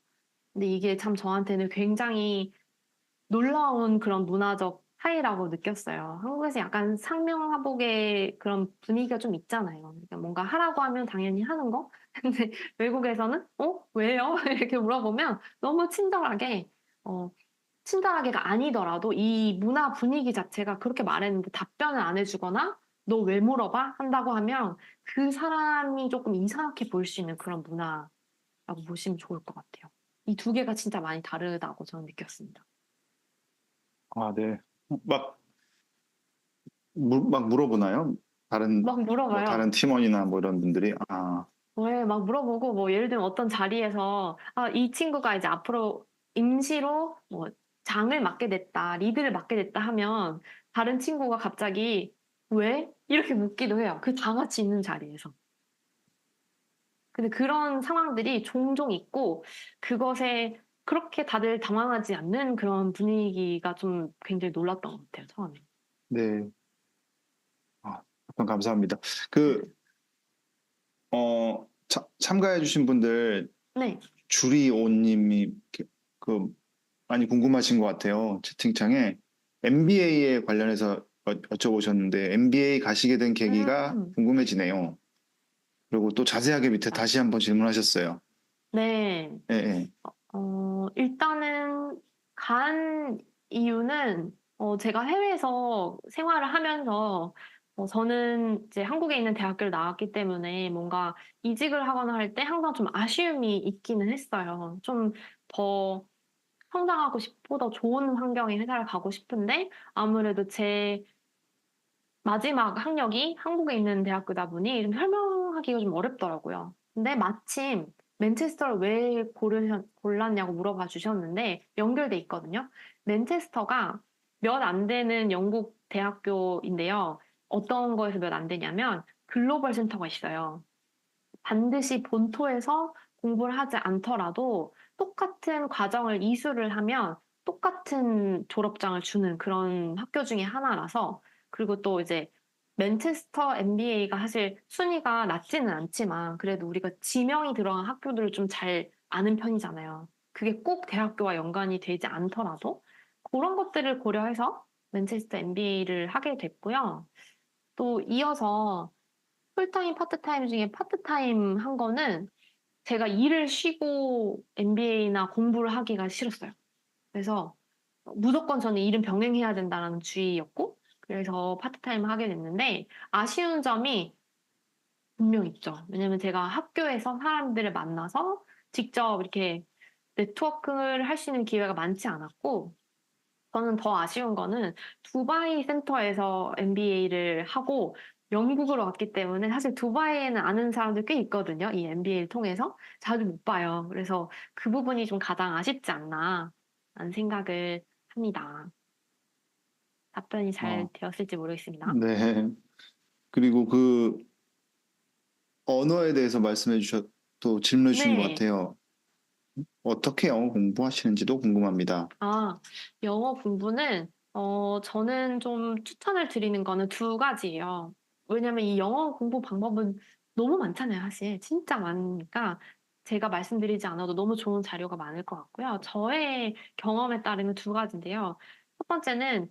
A: 근데 이게 참 저한테는 굉장히 놀라운 그런 문화적 차이라고 느꼈어요. 한국에서 약간 상명하복의 그런 분위기가 좀 있잖아요. 그러니까 뭔가 하라고 하면 당연히 하는 거. 근데 외국에서는 왜요? 이렇게 물어보면 너무 친절하게가 아니더라도 이 문화 분위기 자체가 그렇게 말했는데 답변을 안 해주거나 너 왜 물어봐? 한다고 하면 그 사람이 조금 이상하게 보일 수 있는 그런 문화라고 보시면 좋을 것 같아요. 이 두 개가 진짜 많이 다르다고 저는 느꼈습니다.
C: 네. 막 막 물어보나요? 다른
A: 막
C: 뭐
A: 물어봐요.
C: 다른 팀원이나 뭐 이런 분들이
A: 네, 막 물어보고, 뭐, 예를 들면 어떤 자리에서, 이 친구가 이제 앞으로 임시로 뭐, 장을 맡게 됐다, 리드를 맡게 됐다 하면, 다른 친구가 갑자기, 왜? 이렇게 묻기도 해요. 그 다 같이 있는 자리에서. 근데 그런 상황들이 종종 있고, 그것에 그렇게 다들 당황하지 않는 그런 분위기가 좀 굉장히 놀랐던 것 같아요, 처음에.
C: 네. 답변 감사합니다. 그 참가해주신 분들
A: 네.
C: 주리오님이 많이 궁금하신 것 같아요. 채팅창에 MBA에 관련해서 여쭤보셨는데 MBA 가시게 된 계기가
A: 음,
C: 궁금해지네요. 그리고 또 자세하게 밑에 다시 한번 질문하셨어요.
A: 네.
C: 예, 예.
A: 일단은 간 이유는 제가 해외에서 생활을 하면서 저는 이제 한국에 있는 대학교를 나왔기 때문에 뭔가 이직을 하거나 할 때 항상 좀 아쉬움이 있기는 했어요. 좀 더 성장하고 싶고 더 좋은 환경의 회사를 가고 싶은데 아무래도 제 마지막 학력이 한국에 있는 대학교다 보니 좀 설명하기가 좀 어렵더라고요. 근데 마침 맨체스터를 왜 골랐냐고 물어봐 주셨는데 연결돼 있거든요. 맨체스터가 몇 안 되는 영국 대학교인데요. 어떤 거에서 몇 안 되냐면 글로벌 센터가 있어요. 반드시 본토에서 공부를 하지 않더라도 똑같은 과정을 이수를 하면 똑같은 졸업장을 주는 그런 학교 중에 하나라서 그리고 또 이제 맨체스터 MBA가 사실 순위가 낮지는 않지만 그래도 우리가 지명이 들어간 학교들을 좀 잘 아는 편이잖아요. 그게 꼭 대학교와 연관이 되지 않더라도 그런 것들을 고려해서 맨체스터 MBA를 하게 됐고요. 또 이어서 풀타임, 파트타임 중에 파트타임 한 거는 제가 일을 쉬고 MBA나 공부를 하기가 싫었어요. 그래서 무조건 저는 일은 병행해야 된다는 주의였고, 그래서 파트타임을 하게 됐는데, 아쉬운 점이 분명 있죠. 왜냐면 제가 학교에서 사람들을 만나서 직접 이렇게 네트워크를 할 수 있는 기회가 많지 않았고, 저는 더 아쉬운 거는 두바이 센터에서 MBA를 하고 영국으로 왔기 때문에 사실 두바이에는 아는 사람들 꽤 있거든요. 이 MBA를 통해서 자주 못 봐요. 그래서 그 부분이 좀 가장 아쉽지 않나 라는 생각을 합니다. 답변이 잘
C: 어,
A: 되었을지 모르겠습니다.
C: 네. 그리고 그 언어에 대해서 말씀해 또 질문해 주신 것
A: 네.
C: 같아요. 어떻게 영어 공부하시는지도 궁금합니다.
A: 영어 공부는 저는 좀 추천을 드리는 거는 두 가지예요. 왜냐면 이 영어 공부 방법은 너무 많잖아요, 사실. 진짜 많으니까 제가 말씀드리지 않아도 너무 좋은 자료가 많을 것 같고요. 저의 경험에 따르면 두 가지인데요. 첫 번째는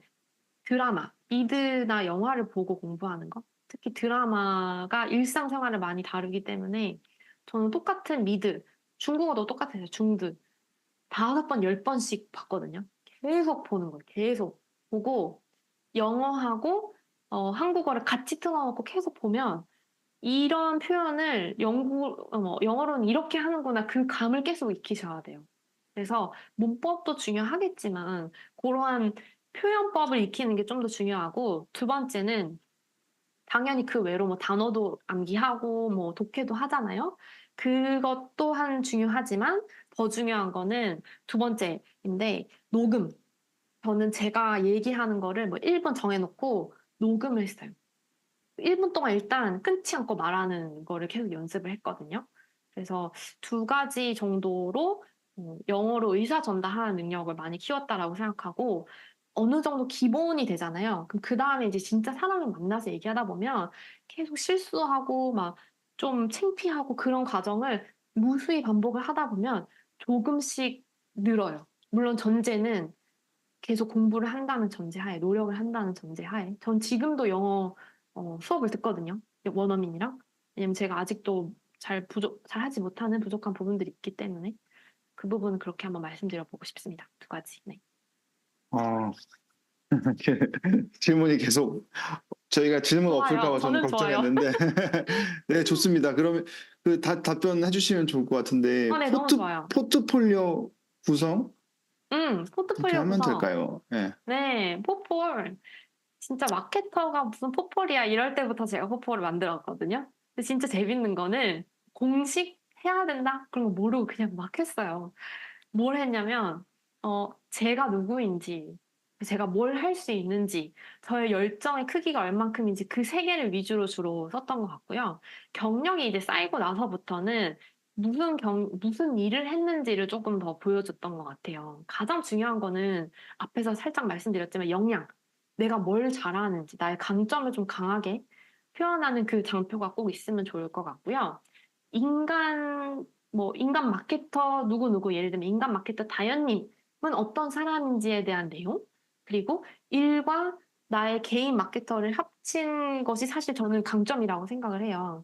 A: 드라마, 미드나 영화를 보고 공부하는 거. 특히 드라마가 일상생활을 많이 다루기 때문에 저는 똑같은 미드, 중국어도 똑같아요, 중드. 5번, 10번씩 봤거든요. 계속 보는 거예요. 계속 보고 영어하고 한국어를 같이 틀어놓고 계속 보면 이런 표현을 영어로는 이렇게 하는구나 그 감을 계속 익히셔야 돼요. 그래서 문법도 중요하겠지만 그러한 표현법을 익히는 게 좀 더 중요하고 두 번째는 당연히 그 외로 뭐 단어도 암기하고 뭐 독해도 하잖아요. 그것 또한 중요하지만 더 중요한 거는 두 번째인데 녹음. 저는 제가 얘기하는 거를 뭐 1분 정해놓고 녹음을 했어요. 1분 동안 일단 끊지 않고 말하는 거를 계속 연습을 했거든요. 그래서 두 가지 정도로 영어로 의사 전달하는 능력을 많이 키웠다라고 생각하고 어느 정도 기본이 되잖아요. 그럼 그 다음에 이제 진짜 사람을 만나서 얘기하다 보면 계속 실수하고 막 좀 창피하고 그런 과정을 무수히 반복을 하다 보면 조금씩 늘어요. 물론 전제는 계속 공부를 한다는 전제하에, 노력을 한다는 전제하에. 전 지금도 영어 수업을 듣거든요. 원어민이랑. 왜냐면 제가 아직도 잘 하지 못하는 부족한 부분들이 있기 때문에 그 부분은 그렇게 한번 말씀드려보고 싶습니다. 두 가지. 네.
C: 어, 질문이 계속 저희가 질문 없을까
A: 좋아요.
C: 봐 저는
A: 저는 좋아요.
C: 걱정했는데 네, 좋습니다. 그러면 답변해 주시면 좋을 것 같은데
A: 네, 너무 좋아요.
C: 포트폴리오 구성 어떻게
A: 포트폴리오
C: 하면
A: 구성.
C: 될까요? 네.
A: 네, 포폴. 진짜 마케터가 무슨 포폴이야 이럴 때부터 제가 포폴을 만들었거든요. 근데 진짜 재밌는 거는 공식 해야 된다? 그런 거 모르고 그냥 막 했어요. 뭘 했냐면, 제가 누구인지, 제가 뭘 할 수 있는지, 저의 열정의 크기가 얼만큼인지 그 세 개를 위주로 주로 썼던 것 같고요. 경력이 이제 쌓이고 나서부터는 무슨 일을 했는지를 조금 더 보여줬던 것 같아요. 가장 중요한 거는 앞에서 살짝 말씀드렸지만 역량. 내가 뭘 잘하는지, 나의 강점을 좀 강하게 표현하는 그 장표가 꼭 있으면 좋을 것 같고요. 인간 마케터 누구누구 예를 들면 인간 마케터 다현님은 어떤 사람인지에 대한 내용 그리고 일과 나의 개인 마케터를 합친 것이 사실 저는 강점이라고 생각을 해요.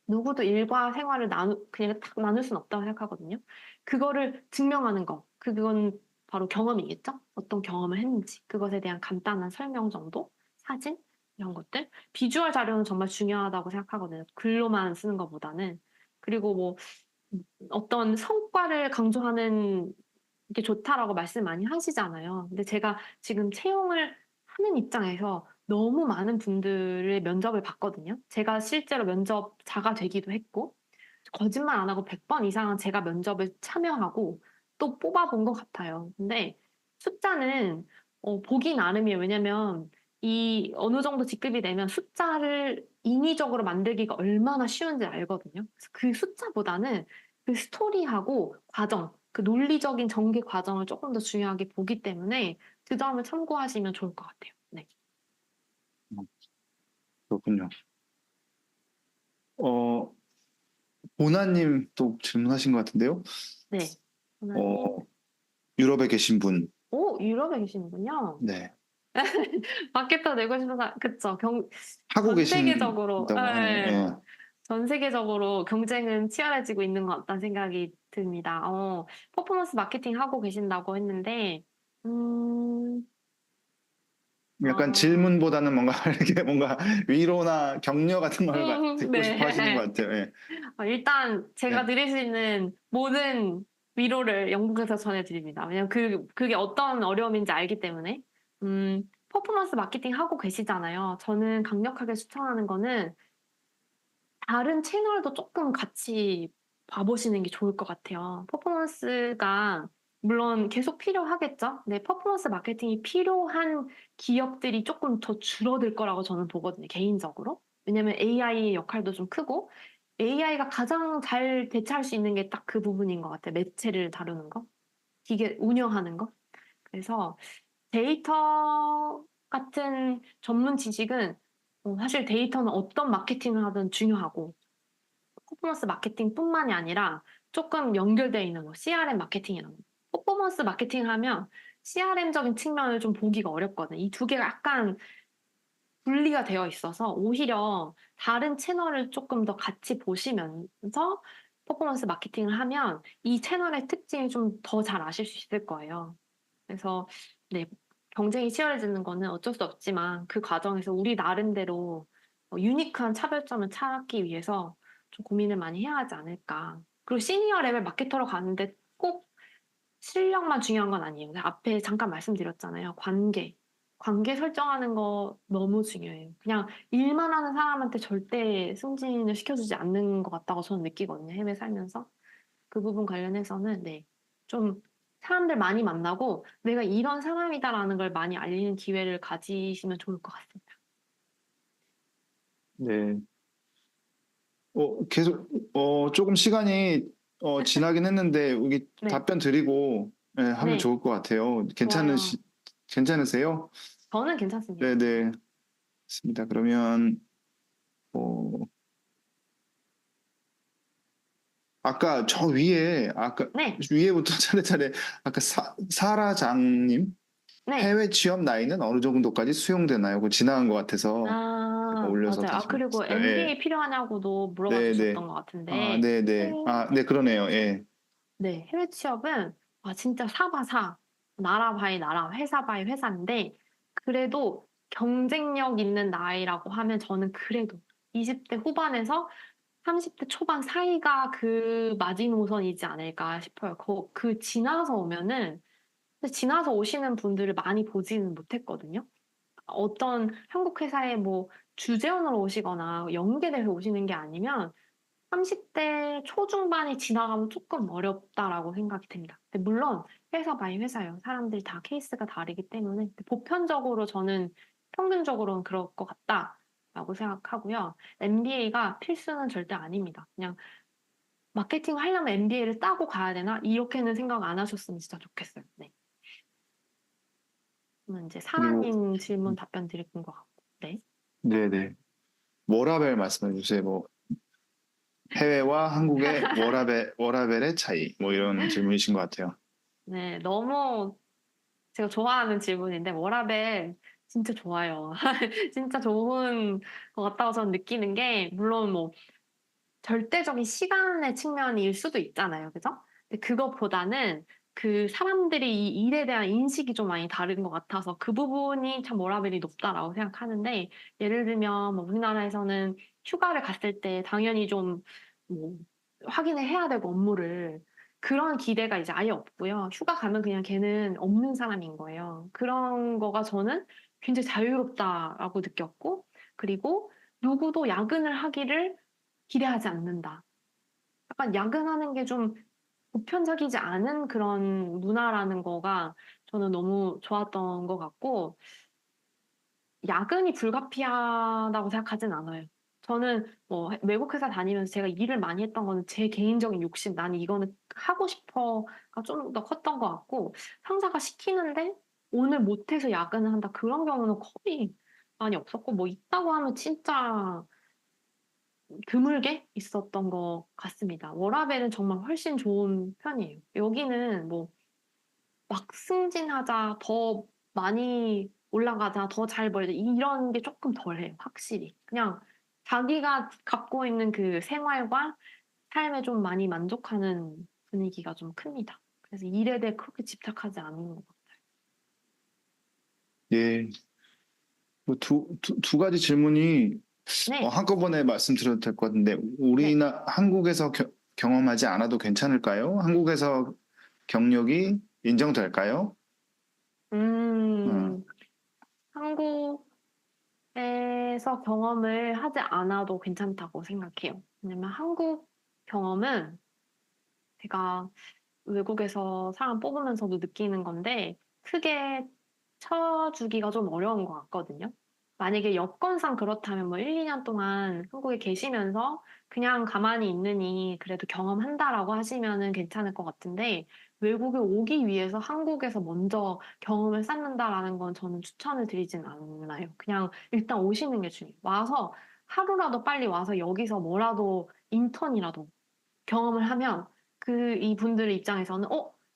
A: 누구도 일과 생활을 그냥 딱 나눌 수는 없다고 생각하거든요. 그거를 증명하는 거, 그건 바로 경험이겠죠? 어떤 경험을 했는지, 그것에 대한 간단한 설명 정도, 사진, 이런 것들. 비주얼 자료는 정말 중요하다고 생각하거든요. 글로만 쓰는 것보다는. 그리고 뭐, 어떤 성과를 강조하는 게 좋다라고 말씀 많이 하시잖아요. 근데 제가 지금 채용을 하는 입장에서 너무 많은 분들의 면접을 봤거든요. 제가 실제로 면접자가 되기도 했고, 거짓말 안 하고 100번 이상은 제가 면접을 참여하고 또 뽑아본 것 같아요. 근데 숫자는 보기 나름이에요. 왜냐면 이 어느 정도 직급이 되면 숫자를 인위적으로 만들기가 얼마나 쉬운지 알거든요. 그래서 그 숫자보다는 그 스토리하고 과정, 그 논리적인 전개 과정을 조금 더 중요하게 보기 때문에 그 점을 참고하시면 좋을 것 같아요. 네.
C: 그렇군요. 어, 보나님 또 질문하신 것 같은데요.
A: 네. 하나님.
C: 어, 유럽에 계신 분,
A: 오, 유럽에 계시는군요.
C: 네,
A: 마케터 내고 싶은 사람, 그쵸.
C: 하고
A: 전 세계적으로,
C: 계신다고 하네요.
A: 예,
C: 예.
A: 전 세계적으로 경쟁은 치열해지고 있는 것 같다는 생각이 듭니다. 퍼포먼스 마케팅 하고 계신다고 했는데, 음,
C: 약간
A: 어,
C: 질문보다는 뭔가 이렇게 뭔가 위로나 격려 같은 걸 듣고 싶어 하시는 것
A: 네.
C: 같아요. 예.
A: 일단 제가
C: 네.
A: 드릴 수 있는 모든 위로를 영국에서 전해드립니다. 왜냐면 그게 어떤 어려움인지 알기 때문에. 퍼포먼스 마케팅 하고 계시잖아요. 저는 강력하게 추천하는 거는 다른 채널도 조금 같이 봐보시는 게 좋을 것 같아요. 퍼포먼스가 물론 계속 필요하겠죠? 근데 퍼포먼스 마케팅이 필요한 기업들이 조금 더 줄어들 거라고 저는 보거든요, 개인적으로. 왜냐면 AI의 역할도 좀 크고, AI가 가장 잘 대체할 수 있는 게 딱 그 부분인 것 같아요. 매체를 다루는 거, 기계 운영하는 거. 그래서 데이터 같은 전문 지식은 사실 데이터는 어떤 마케팅을 하든 중요하고, 퍼포먼스 마케팅뿐만이 아니라 조금 연결되어 있는 뭐 CRM 마케팅이라는 거. 퍼포먼스 마케팅 하면 CRM적인 측면을 좀 보기가 어렵거든요. 이 두 개가 약간 분리가 되어 있어서 오히려 다른 채널을 조금 더 같이 보시면서 퍼포먼스 마케팅을 하면 이 채널의 특징을 좀 더 잘 아실 수 있을 거예요. 그래서 네, 경쟁이 치열해지는 거는 어쩔 수 없지만 그 과정에서 우리 나름대로 유니크한 차별점을 찾기 위해서 좀 고민을 많이 해야 하지 않을까. 그리고 시니어 레벨 마케터로 가는데 꼭 실력만 중요한 건 아니에요. 앞에 잠깐 말씀드렸잖아요. 관계 설정하는 거 너무 중요해요. 그냥 일만 하는 사람한테 절대 승진을 시켜주지 않는 것 같다고 저는 느끼거든요. 해외 살면서. 그 부분 관련해서는 네, 좀 사람들 많이 만나고 내가 이런 사람이다라는 걸 많이 알리는 기회를 가지시면 좋을 것 같습니다.
C: 네. 계속 조금 시간이 지나긴 했는데 여기
A: 네,
C: 답변 드리고 하면
A: 네,
C: 좋을 것 같아요.
A: 좋아요.
C: 괜찮으세요?
A: 저는 괜찮습니다.
C: 네네. 좋습니다. 그러면 어, 아까
A: 네,
C: 위에부터 차례차례 아까 사라장님
A: 네.
C: 해외 취업 나이는 어느 정도까지 수용되나요? 그거 지나간 것 같아서 제가 올려서
A: 맞아요.
C: 다시
A: 그리고
C: 봤어요. 예.
A: MBA 필요하냐고도 물어봐
C: 네네.
A: 주셨던 것
C: 아,
A: 같은데,
C: 네네. 아, 네, 그러네요. 예.
A: 네, 해외 취업은 진짜 사바사, 나라 바이 나라, 회사 바이 회사인데 그래도 경쟁력 있는 나이라고 하면 저는 그래도 20대 후반에서 30대 초반 사이가 그 마지노선이지 않을까 싶어요. 지나서 오면은 근데 지나서 오시는 분들을 많이 보지는 못했거든요. 어떤 한국 회사에 뭐 주재원으로 오시거나 연계돼서 오시는 게 아니면 30대 초중반이 지나가면 조금 어렵다라고 생각이 듭니다. 근데 물론 회사 바이 회사예요. 사람들이 다 케이스가 다르기 때문에 보편적으로 저는 평균적으로는 그럴 것 같다라고 생각하고요. MBA가 필수는 절대 아닙니다. 그냥 마케팅 하려면 MBA를 따고 가야 되나? 이렇게는 생각 안 하셨으면 진짜 좋겠어요. 네. 그러면 이제
C: 그리고
A: 사라님 질문 답변 드릴 것 같고. 네.
C: 네네. 워라밸 말씀해 주세요. 뭐 해외와 한국의 워라밸의 차이 뭐 이런 질문이신 것 같아요.
A: 네, 너무 제가 좋아하는 질문인데 워라밸 진짜 좋아요. 진짜 좋은 것 같다고 저는 느끼는 게 물론 뭐 절대적인 시간의 측면일 수도 있잖아요. 그죠? 근데 그것보다는 그 사람들이 이 일에 대한 인식이 좀 많이 다른 것 같아서 그 부분이 참 워라밸이 높다라고 생각하는데 예를 들면 뭐 우리나라에서는 휴가를 갔을 때 당연히 좀 뭐 확인을 해야 되고 업무를 그런 기대가 이제 아예 없고요. 휴가 가면 그냥 걔는 없는 사람인 거예요. 그런 거가 저는 굉장히 자유롭다라고 느꼈고 그리고 누구도 야근을 하기를 기대하지 않는다. 약간 야근하는 게 좀 보편적이지 않은 그런 문화라는 거가 저는 너무 좋았던 것 같고, 야근이 불가피하다고 생각하진 않아요. 저는 뭐 외국 회사 다니면서 제가 일을 많이 했던 거는 제 개인적인 욕심, 나는 이거는 하고 싶어가 좀 더 컸던 것 같고, 상사가 시키는데 오늘 못해서 야근을 한다. 그런 경우는 거의 많이 없었고, 뭐 있다고 하면 진짜 드물게 있었던 것 같습니다. 워라밸은 정말 훨씬 좋은 편이에요. 여기는 뭐 막 승진하자, 더 많이 올라가자, 더 잘 벌자 이런 게 조금 덜해요. 확실히. 그냥 자기가 갖고 있는 그 생활과 삶에 좀 많이 만족하는 분위기가 좀 큽니다. 그래서 일에 대해 그렇게 집착하지 않는 것 같아요.
C: 예. 뭐 두 가지 질문이
A: 네,
C: 한꺼번에 말씀드려도 될 것 같은데
A: 네.
C: 한국에서 경험하지 않아도 괜찮을까요? 한국에서 경력이 인정될까요? 어,
A: 음, 한국에서 경험을 하지 않아도 괜찮다고 생각해요. 왜냐면 한국 경험은 제가 외국에서 사람 뽑으면서도 느끼는 건데 크게 쳐주기가 좀 어려운 것 같거든요. 만약에 여건상 그렇다면 뭐 1, 2년 동안 한국에 계시면서 그냥 가만히 있느니 그래도 경험한다라고 하시면은 괜찮을 것 같은데 외국에 오기 위해서 한국에서 먼저 경험을 쌓는다라는 건 저는 추천을 드리진 않아요. 그냥 일단 오시는 게 중요해요. 와서 하루라도 빨리 와서 여기서 뭐라도 인턴이라도 경험을 하면 그 이분들 입장에서는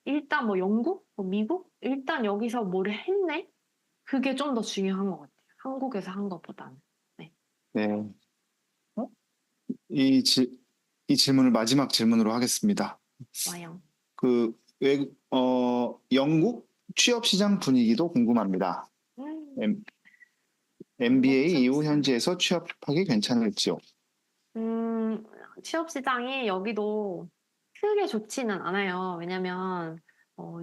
A: 일단 뭐 영국, 뭐 미국, 일단 여기서 뭐를 했네. 그게 좀 더 중요한 것 같아요. 한국에서 한 것보다는. 네,
C: 네. 어? 이, 지, 이 질문을 마지막 질문으로 하겠습니다.
A: 와요.
C: 영국 취업 시장 분위기도 궁금합니다.
A: 음, 영국
C: MBA
A: 취업
C: 이후
A: 시장.
C: 현지에서 취업하기 괜찮을지요?
A: 음, 취업 시장이 여기도 크게 좋지는 않아요. 왜냐면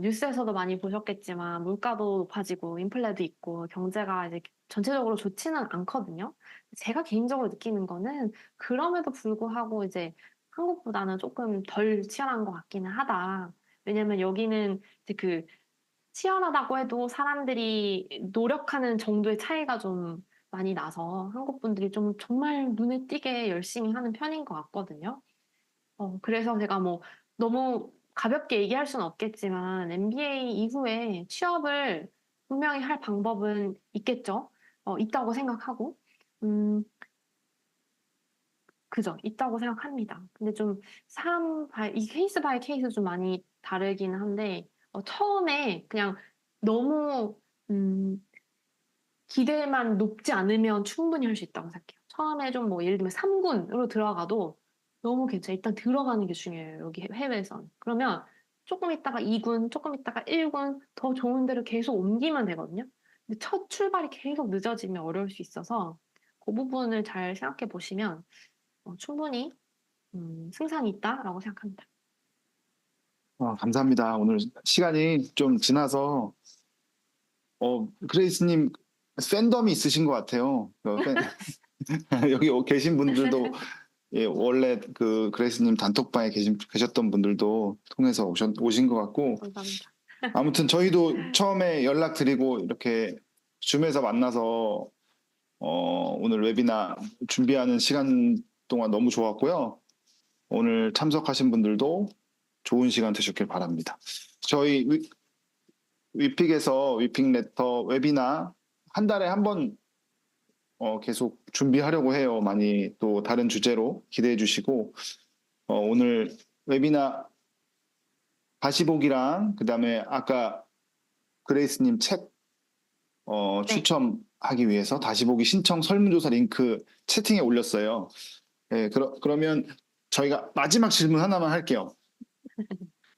A: 뉴스에서도 많이 보셨겠지만 물가도 높아지고 인플레도 있고 경제가 이제 전체적으로 좋지는 않거든요. 제가 개인적으로 느끼는 거는 그럼에도 불구하고 이제 한국보다는 조금 덜 치열한 것 같기는 하다. 왜냐면 여기는 이제 그 치열하다고 해도 사람들이 노력하는 정도의 차이가 좀 많이 나서 한국 분들이 좀 정말 눈에 띄게 열심히 하는 편인 것 같거든요. 그래서 제가 뭐 너무 가볍게 얘기할 수는 없겠지만 MBA 이후에 취업을 분명히 할 방법은 있겠죠. 있다고 생각하고, 음, 그죠. 있다고 생각합니다. 근데 좀 이 케이스 바이 케이스 좀 많이 다르긴 한데, 처음에 그냥 너무, 음, 기대만 높지 않으면 충분히 할 수 있다고 생각해요. 처음에 좀 뭐 예를 들면 3군으로 들어가도 너무 괜찮아요. 일단 들어가는 게 중요해요. 여기 해외에선. 그러면 조금 있다가 2군, 조금 있다가 1군 더 좋은 데로 계속 옮기면 되거든요. 근데 첫 출발이 계속 늦어지면 어려울 수 있어서 그 부분을 잘 생각해 보시면 충분히 승산이 있다라고 생각합니다.
C: 감사합니다. 오늘 시간이 좀 지나서 그레이스님 팬덤이 있으신 것 같아요. 여기 계신 분들도 예, 원래 그 그레이스님 단톡방에 계셨던 분들도 통해서 오신 것 같고
A: 감사합니다.
C: 아무튼 저희도 처음에 연락드리고 이렇게 줌에서 만나서 오늘 웨비나 준비하는 시간 동안 너무 좋았고요. 오늘 참석하신 분들도 좋은 시간 되셨길 바랍니다. 저희 위픽에서 위픽 레터 웨비나 한 달에 한 번 계속 준비하려고 해요. 많이 또 다른 주제로 기대해 주시고 오늘 웨비나 다시 보기랑 그다음에 아까 그레이스님 책
A: 네.
C: 추첨하기 위해서 다시 보기 신청 설문조사 링크 채팅에 올렸어요. 네, 그러면 저희가 마지막 질문 하나만 할게요.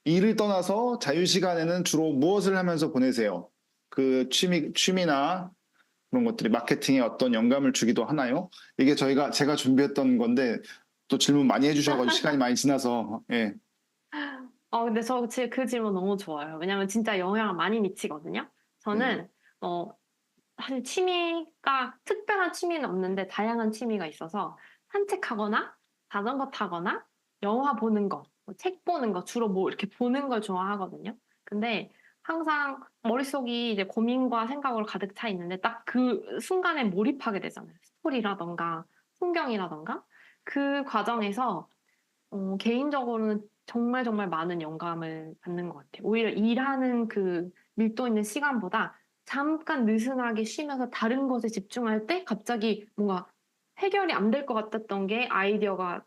C: 일을 떠나서 자유 시간에는 주로 무엇을 하면서 보내세요? 그 취미나 그런 것들이 마케팅에 어떤 영감을 주기도 하나요? 이게 제가 준비했던 건데 또 질문 많이 해주셔가지고 시간이 많이 지나서 예.
A: 근데 저 그 질문 너무 좋아요. 왜냐면 진짜 영향을 많이 미치거든요. 저는, 사실 특별한 취미는 없는데 다양한 취미가 있어서 산책하거나 자전거 타거나 영화 보는 거, 뭐책 보는 거, 주로 뭐 이렇게 보는 걸 좋아하거든요. 근데 항상 머릿속이 이제 고민과 생각으로 가득 차 있는데 딱 그 순간에 몰입하게 되잖아요. 스토리라던가 풍경이라던가 그 과정에서 개인적으로는 정말 정말 많은 영감을 받는 것 같아요. 오히려 일하는 그 밀도 있는 시간보다 잠깐 느슨하게 쉬면서 다른 것에 집중할 때 갑자기 뭔가 해결이 안 될 것 같았던 게 아이디어가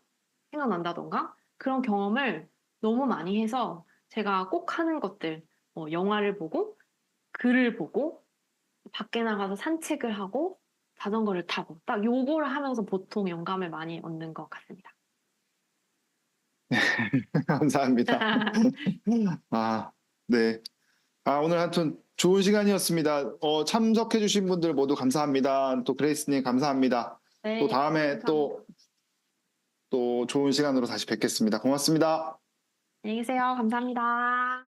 A: 생각난다던가 그런 경험을 너무 많이 해서 제가 꼭 하는 것들, 영화를 보고, 글을 보고, 밖에 나가서 산책을 하고, 자전거를 타고, 딱 요거를 하면서 보통 영감을 많이 얻는 것 같습니다.
C: 감사합니다. 아, 네. 오늘 하여튼 좋은 시간이었습니다. 참석해주신 분들 모두 감사합니다. 또 그레이스님 감사합니다.
A: 네,
C: 또 다음에
A: 감사합니다.
C: 또 좋은 시간으로 다시 뵙겠습니다. 고맙습니다.
A: 안녕히 계세요. 감사합니다.